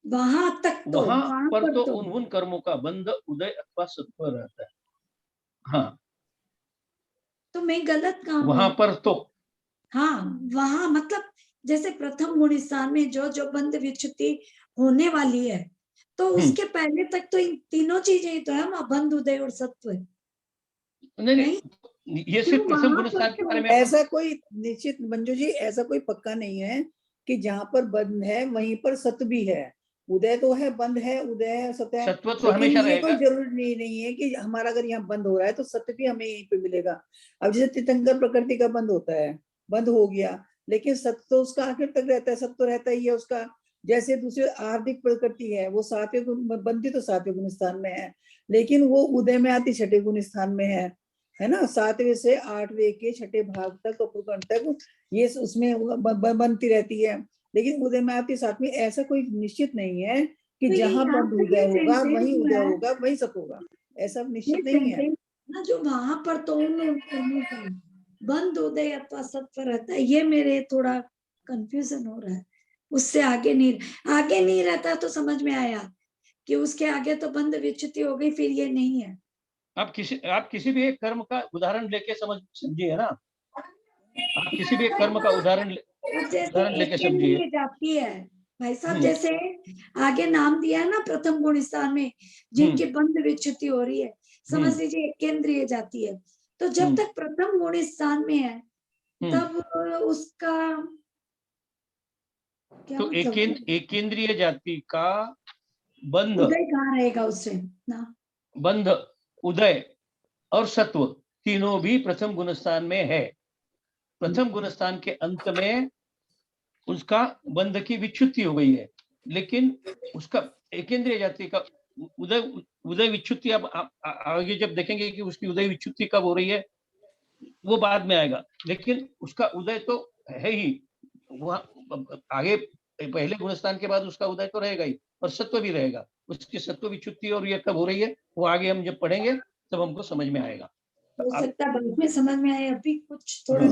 वहां तक तो, वहां पर तो उन कर्मों का बंध, उदय अथवा सत्व रहता है। हाँ, तो मैं गलत कहाँ वहां पर तो, हाँ, वहां मतलब जैसे प्रथम गुणस्थान में जो जो बंध विच्युति होने वाली है, तो उसके पहले तक तो इन तीनों चीजें ही तो है ना, बंध, उदय और सत्व। नहीं, ये सिर्फ प्रथम गुणस्थान के बारे में। ऐसा कोई निश्चित, मंजू जी, ऐसा कोई पक्का नहीं है कि जहाँ पर बंध है वहीं पर सत्व भी है। उदय तो है, बंध है, उदय है, सत्य है, सत्व तो हमेशा ये कोई रहेगा। जरूरी नहीं है कि हमारा अगर यहाँ बंद हो रहा है तो सत्य भी हमें यहीं पे मिलेगा। अब जैसे तीर्थंकर प्रकृति का बंद होता है, बंद हो गया, लेकिन सत्य तो उसका आखिर तक रहता है, सत्य तो रहता ही है उसका। जैसे दूसरे हार्दिक प्रकृति है, वो सातवें गुण बंदी तो सातवें गुण स्थान में है, लेकिन वो उदय में आती छठे गुण स्थान में है ना। 7वें से 8वें के छठे भाग तक, अपरूकण तक ये उसमें बनती रहती है, लेकिन उदय में आती 7वीं। ऐसा कोई निश्चित नहीं है कि जहां बंद उदय होगा वही उदय होगा, वही सब होगा, ऐसा निश्चित नहीं है ना। जो वहां पर तो बंद, उदय अथवा सत्व रहता है, ये मेरे थोड़ा कंफ्यूजन हो रहा है। उससे आगे नहीं रहता तो समझ में आया कि उसके आगे तो बंद विच्युति हो गई, फिर ये नहीं है। आप किसी भी एक कर्म का उदाहरण लेके समझिए ना, आप किसी भी एक कर्म का उदाहरण लेके समझिए। जाती है भाई साहब, जैसे आगे नाम दिया है ना प्रथम गुण स्थान में जिनकी बंध विच्युति हो रही है, समझ लीजिए केंद्रीय जाती है, तो जब तक प्रथम गुण स्थान में है तब उसका क्या तो एक केंद्रीय जाति का बंध, उदय कहाँ रहेगा उससे ना, बंध, उदय और सत्व तीनों भी प्रथम गुणस्थान में है। प्रथम गुणस्थान के अंत में उसका बंध की विच्युति हो गई है, लेकिन उसका एकेंद्रीय जाति का उदय विच्युति, अब आगे जब देखेंगे कि उसकी उदय विच्युति कब हो रही है वो बाद में आएगा, लेकिन उसका उदय तो है ही। वह आगे पहले गुणस्थान के बाद उसका उदय तो रहेगा ही, और सत्व भी रहेगा। उसकी सत्व विच्युति और ये कब हो रही है वो आगे हम जब पढ़ेंगे तब हमको समझ में आएगा। हो सकता है बाद में समझ में आए, अभी कुछ थोड़ा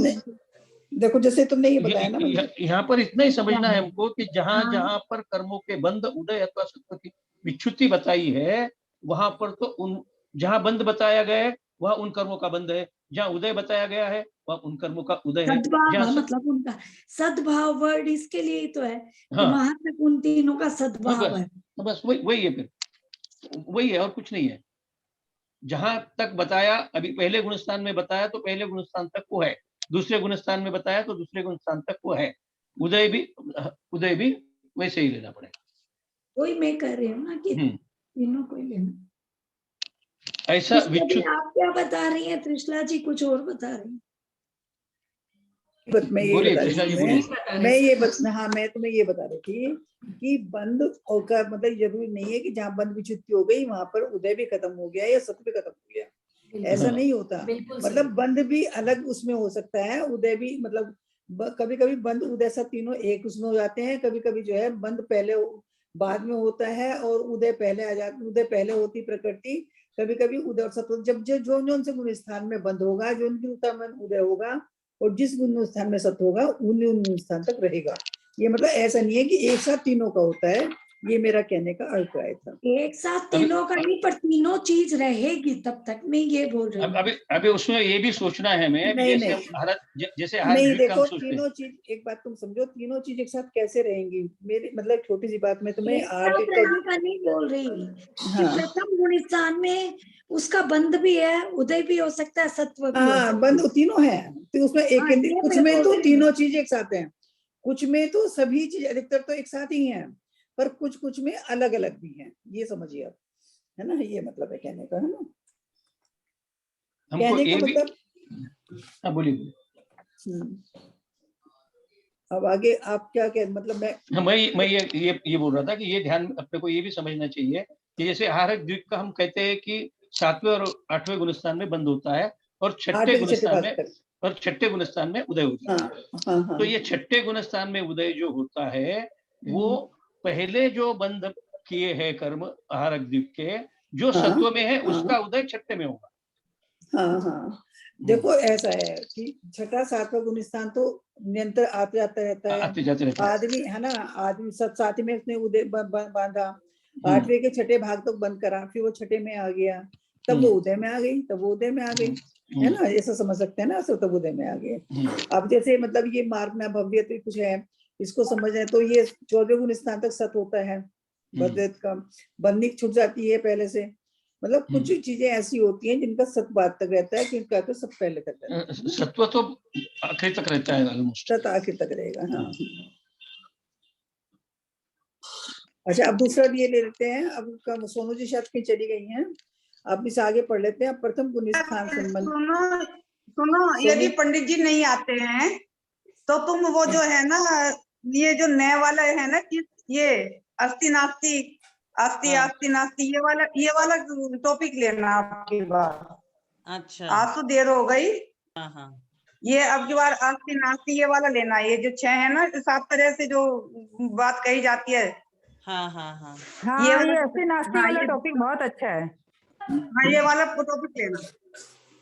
देखो जैसे तुमने ये बताया ना, यहाँ पर इतना ही समझना है हमको कि जहां जहां पर कर्मों के बंध, उदय अथवा सत्व की विच्युति बताई है, वहां पर तो उन जहां बंध बताया गया है वहां उन कर्मों का बंध है, जहां उदय बताया गया है वहां उन कर्मों का उदय है। मतलब उनका सद्भाव वर्ड इसके लिए ही तो है कि वहां तक उन तीनों का सद्भाव है। बस वही है, फिर वही है और कुछ नहीं है। जहां तक बताया, अभी पहले गुणस्थान में बताया तो पहले गुणस्थान तक वो है, दूसरे गुणस्थान में बताया तो दूसरे गुणस्थान तक वो है। उदय भी वैसे ही लेना पड़ेगा। वही मैं कह रही हूँ ना कि तीनों को लेना। ऐसा विच्युत आप क्या बता रही हैं त्रिशला जी, कुछ और बता रही हैं? मैं तुम्हें ये बता रही थी कि बंद होकर मतलब जरूरी नहीं है कि जहाँ बंद विच्युति हो गई वहां पर उदय भी खत्म हो गया या सत्व भी खत्म हो गया, ऐसा नहीं होता। मतलब बंद भी अलग उसमें हो सकता है, उदय भी, मतलब कभी कभी बंद उदय सब तीनों एक उसमें हो जाते हैं, कभी कभी जो है बंद पहले बाद में होता है, और उदय पहले आ जाता, उदय पहले होती प्रकृति, कभी कभी उदय और सत्व, जब जो जो से गुण स्थान में बंद होगा, जो उनकी में उदय होगा, और जिस गुण स्थान में सत्व होगा उन स्थान तक रहेगा। ये मतलब ऐसा नहीं है कि एक साथ तीनों का होता है, ये मेरा कहने का अभिप्राय था। एक साथ तीनों का नहीं, पर तीनों चीज रहेगी तब तक, मैं ये बोल रही हूँ। अभी उसमें ये भी सोचना है हमें, नहीं, जैसे नहीं। जैसे हर नहीं, द्वीप का हम देखो सोचते हैं। तीनों चीज, एक बात तुम समझो, तीनों चीज एक साथ कैसे रहेंगी, मेरी मतलब छोटी सी बात में तुम्हें एक साथ रहने का नहीं बोल रही कि हाँ प्रथम गुण स्थान में उसका बंध भी है, उदय भी हो सकता है, सत्व भी हो हाँ, सकता बंद तीनों है, तो उसमें एक हाँ, ये कुछ मैं में बोल तो रही हूँ। तीनों चीज एक साथ हैं, कुछ में तो सभी चीज, अधिकतर तो एक साथ ही हैं, पर कुछ कुछ में अलग अलग भी हैं, ये समझिए आप, है ना, ये मतलब है कहने का, है ना, हमको कहने ये का भी, मतलब। हाँ बोलिए। अब आगे आप क्या कह, मतलब मैं ये बोल रहा था कि ये ध्यान अपने को ये भी समझना चाहिए कि जैसे आहारक द्वीप का हम कहते हैं कि 7वें और 8वें गुण स्थान में बंद होता है, और छठे गुण स्थान में उदय होता है। हाँ, तो ये छठे गुण स्थान में उदय जो होता है, वो पहले जो बंद किए हैं कर्म आहारक द्वीप के, जो सत्व में है, उसका उदय छठे में होगा। हाँ, देखो ऐसा है कि छठा सातवां गुण स्थान तो निरंतर आते जाता रहता है, आते जाते रहता है। आदमी है ना, आदमी साथ में उसने उदय बांधा, 8वें के छठे भाग तक बंद करा, फिर वो छठे में आ गया, तब वो उदय में आ गई, तब वो उदय में आ गई, है ना, ऐसा समझ सकते हैं ना, तब उदय में आ गए। अब जैसे मतलब ये मार्ग में भव्य कुछ है, इसको समझ तो ये 14वें गुण स्थान तक सत होता है, भद्रत का बंदी छूट जाती है पहले से, मतलब कुछ चीजें ऐसी होती हैं जिनका सत बाद तक रहता है, किनका तो सब पहले तक रहता है, सत्व तो आखिर तक रहता है ऑलमोस्ट, सत आखिर तक रहेगा। हाँ, अच्छा, अब दूसरा ये ले लेते हैं, अब सोनू जी शायद कहीं चली गई हैं, अब इसे आगे पढ़ लेते हैं। प्रथम गुण स्थान संबंध, सुनो, यदि पंडित जी नहीं आते हैं तो तुम वो जो है ना, ये जो नए वाला है ना कि ये अस्ति नास्ति, अस्ति अस्ति नास्ति, ये वाला टॉपिक लेना आपकी बात। अच्छा, आज तो देर हो गई। हाँ, ये अब की बार अस्ति नास्ति ये वाला लेना, ये जो 6 है ना, 7 तरह से जो बात कही जाती है। हाँ, हाँ, ये अस्ति नास्ति वाला टॉपिक बहुत अच्छा है। हाँ, ये वाला टॉपिक लेना।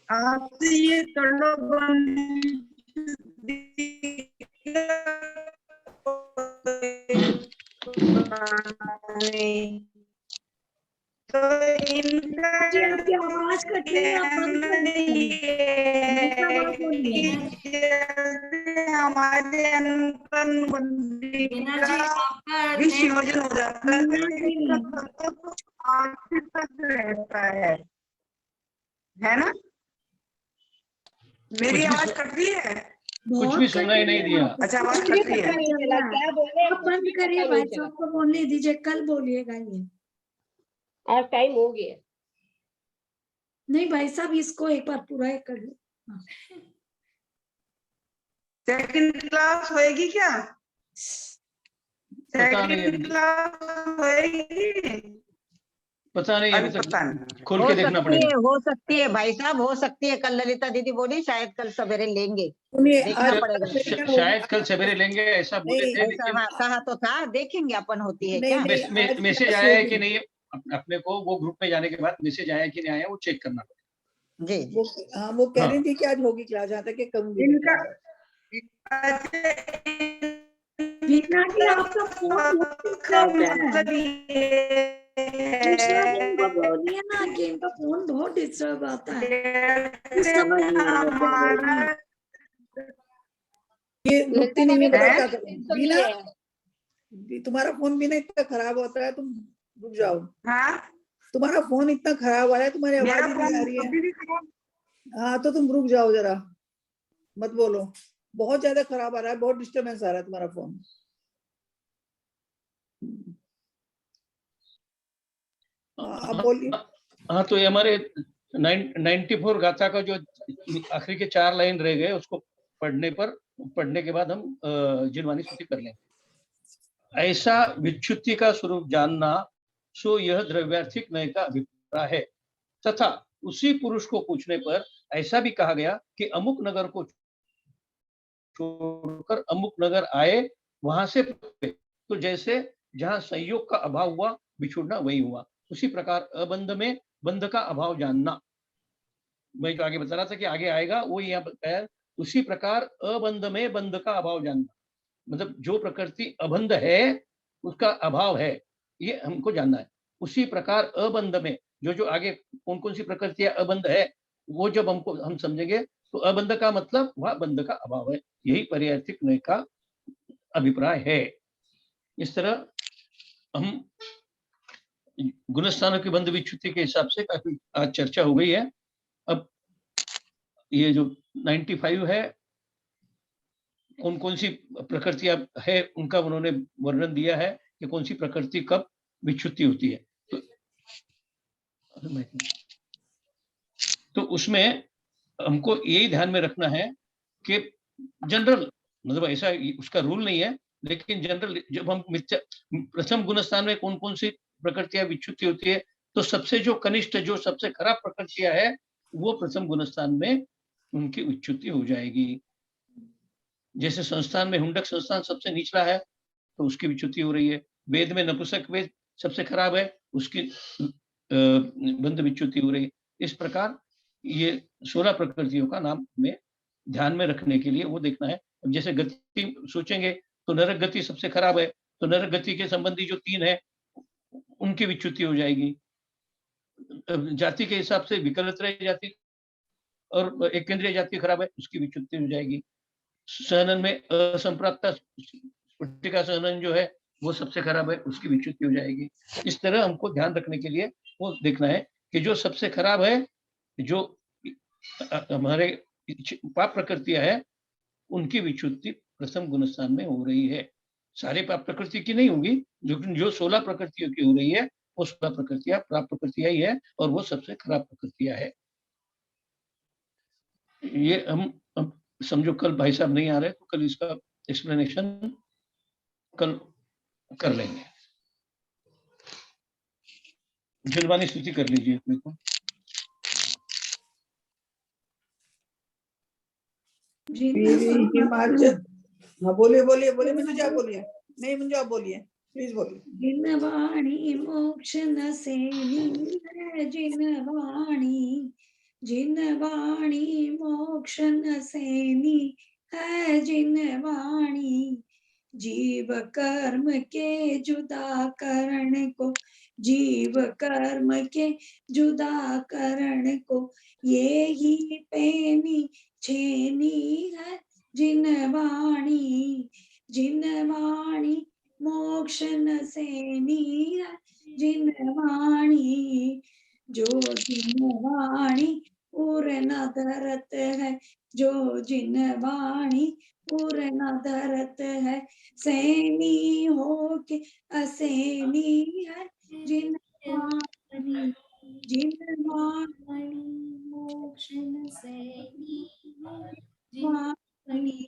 आपसे ये कर लो, तो इनका जी, आपकी आवाज कट रही है, आप बंद कर हमारे विसर्जन हो जाता है ना। मेरी आवाज कट रही है? कुछ भी सुनाई नहीं दिया। अच्छा, आवाज कट रही है। आप बंद करिए भाई साहब को बोलने दीजिए, कल बोलिएगा ये। और टाइम हो गया। नहीं भाई साहब, इसको एक बार पूरा कर लो। सेकंड क्लास होएगी क्या? सेकंड क्लास होएगी? पता नहीं, अभी पता तक नहीं। खोल के देखना पड़ेगा। हो सकती है भाई साहब, हो सकती है। कल ललिता दीदी बोली शायद कल सवेरे लेंगे, सुनिए, देखना आज पड़ेगा। शायद कल सवेरे लेंगे ऐसा बोले थे, ऐसा लेकिन हाँ, कहा तो था, देखेंगे अपन होती है नहीं, क्या। नहीं, आज मैसेज क्लास आया है होगी। कि नहीं, अपने को वो ग्रुप में जाने के बाद मैसेज आया कि नहीं आया, वो चेक करना पड़ेगा। जी वो वो कह रही थी कि आज होगी क्लास, जहाँ तक कहूंगी इनका वीणा जी, आपका फोन मतलब दूसरा दिन को बोलिए ना कि इनका फोन बहुत डिस्टर्ब आता है, समझ नहीं आ रहा है। ये रुकती नहीं है, बताओ क्या तो करूं। बीना, तुम्हारा फोन भी ना इतना खराब होता है, तुम रुक जाओ। हाँ, तुम्हारा फोन इतना खराब आ रहा है, तुम्हारी आवाज ही नहीं आ रही है। हाँ, तो तुम रुक जाओ जरा, मत बोलो, बहुत ज्यादा खराब आ रहा है, बहुत डिस्टरबेंस आ रहा है तुम्हारा फोन। अब बोलिए। हाँ, तो ये हमारे 94 गाथा का जो आखिरी के 4 लाइन रह गए, उसको पढ़ने के बाद हम जिनवानी स्तुति कर लेंगे। ऐसा विच्युति का स्वरूप जानना, सो यह द्रव्यार्थिक नय का अभिप्राय है, तथा उसी पुरुष को पूछने पर ऐसा भी कहा गया कि अमुक नगर को छोड़कर अमुक नगर आए, वहां से तो जैसे जहाँ संयोग का अभाव हुआ, बिछुड़ना वही हुआ। उसी प्रकार अबंध में बंध का अभाव जानना, मैं जो आगे बता रहा था कि आगे आएगा वो यहाँ बताया। उसी प्रकार अबंध में बंध का अभाव जानना, मतलब जो प्रकृति अबंध है उसका अभाव है, ये हमको जानना है। उसी प्रकार अबंध में जो आगे कौन कौन सी प्रकृतियां अबंध है, वो जब हम समझेंगे तो अबंध का मतलब वह बंध का अभाव है। यही पर्यायर्थिक न्याय का अभिप्राय है। इस तरह हम गुणस्थानों की बंध विच्युति के हिसाब से काफी आज चर्चा हो गई है। अब ये जो 95 है, कौन कौन सी प्रकृतियां है उनका उन्होंने वर्णन दिया है कि कौन सी प्रकृति कब विच्युति होती है। तो उसमें हमको यही ध्यान में रखना है कि जनरल, मतलब ऐसा उसका रूल नहीं है, लेकिन जनरल जब हम प्रथम गुण स्थान में कौन कौन सी प्रकृतियां विच्युति होती है, तो सबसे जो कनिष्ठ, जो सबसे खराब प्रकृतियां है, वो प्रथम गुण स्थान में उनकी विच्युति हो जाएगी। जैसे संस्थान में हुंडक संस्थान सबसे निचला है तो उसकी विच्युति हो रही है। वेद में नपुंसक वेद सबसे खराब है, उसकी बंध विच्युति हो रही है। इस प्रकार ये 16 प्रकृतियों का नाम में ध्यान में रखने के लिए वो देखना है। अब जैसे गति सोचेंगे तो नरक गति सबसे खराब है, तो नरक गति के संबंधी जो 3 है उनकी विच्युति हो जाएगी। जाति के हिसाब से विकलत्रय जाति और एक केंद्रीय जाति खराब है, उसकी विच्युति हो जाएगी। सहनन में असंप्राप्ता स्फटिका सहनन जो है वो सबसे खराब है, उसकी विच्युति हो जाएगी। इस तरह हमको ध्यान रखने के लिए वो देखना है कि जो सबसे खराब है, जो हमारे पाप प्रकृतियां है, उनकी विच्युति प्रथम गुण स्थान में हो रही है। सारे पाप प्रकृति की नहीं होगी, लेकिन जो 16 प्रकृतियों की हो रही है वो 16 प्रकृतियां पाप प्रकृतियां ही है और वो सबसे खराब प्रकृतियां है। ये हम समझो कल भाई साहब नहीं आ रहे तो कल इसका एक्सप्लेनेशन कल कर लेंगे। जलवानी स्तुति कर लीजिए अपने को। हाँ बोलिए बोलिए बोलिए, मुझे आप बोलिए। नहीं मुझे आप बोलिए, प्लीज बोलिए। जिनवाणी मोक्ष न सेनी है, जिनवाणी जिनवाणी मोक्ष न सेनी है, जिनवाणी जीव कर्म के जुदा करण को, जीव कर्म के जुदा करण को ये ही पैनी छेनी है, जिनवाणी जिनवाणी मोक्ष न सेनी है, जिनवाणी जो जिनवाणी उर न धरत है, जो जिनवाणी उर न धरत है, सैनी हो के असेनी है, जिनवाणी जिनवाणी मोक्ष न सेनी जिनवाणी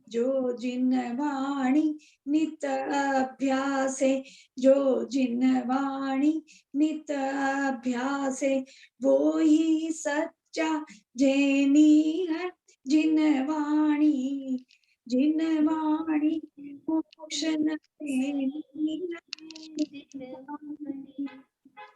जो जिनवाणी नित अभ्यासे, जो जिनवाणी नित अभ्यासे वो ही सच्चा जैनी है, जिनवाणी जिनवाणी मोक्ष न सेनी है, जिनवाणी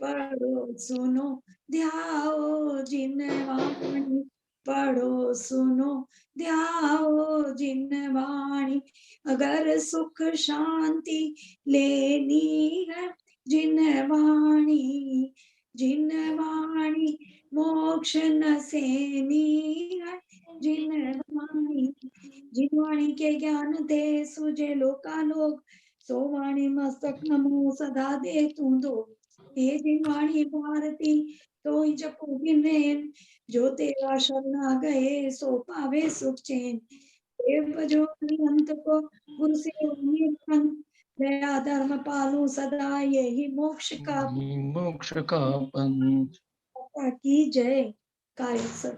पढ़ो सुनो ध्याओ जिनवाणी, पढ़ो सुनो ध्याओ जिनवाणी, अगर सुख शांति लेनी है, जिनवाणी जिनवाणी मोक्ष न सेनी है, जिनवाणी जिनवाणी के ज्ञान दे सुजे लोकालोक, सोवाणी मस्तक नमो सदा दे तू दो, हे जिनवाणी भारती तो ही जपो गिनेन, जो तेरा शरणा गए सो पावे सुख चैन, देव जो अंत को गुरु से दया धर्म पालू सदा यही मोक्ष का पंथ की जय। कार्य सर।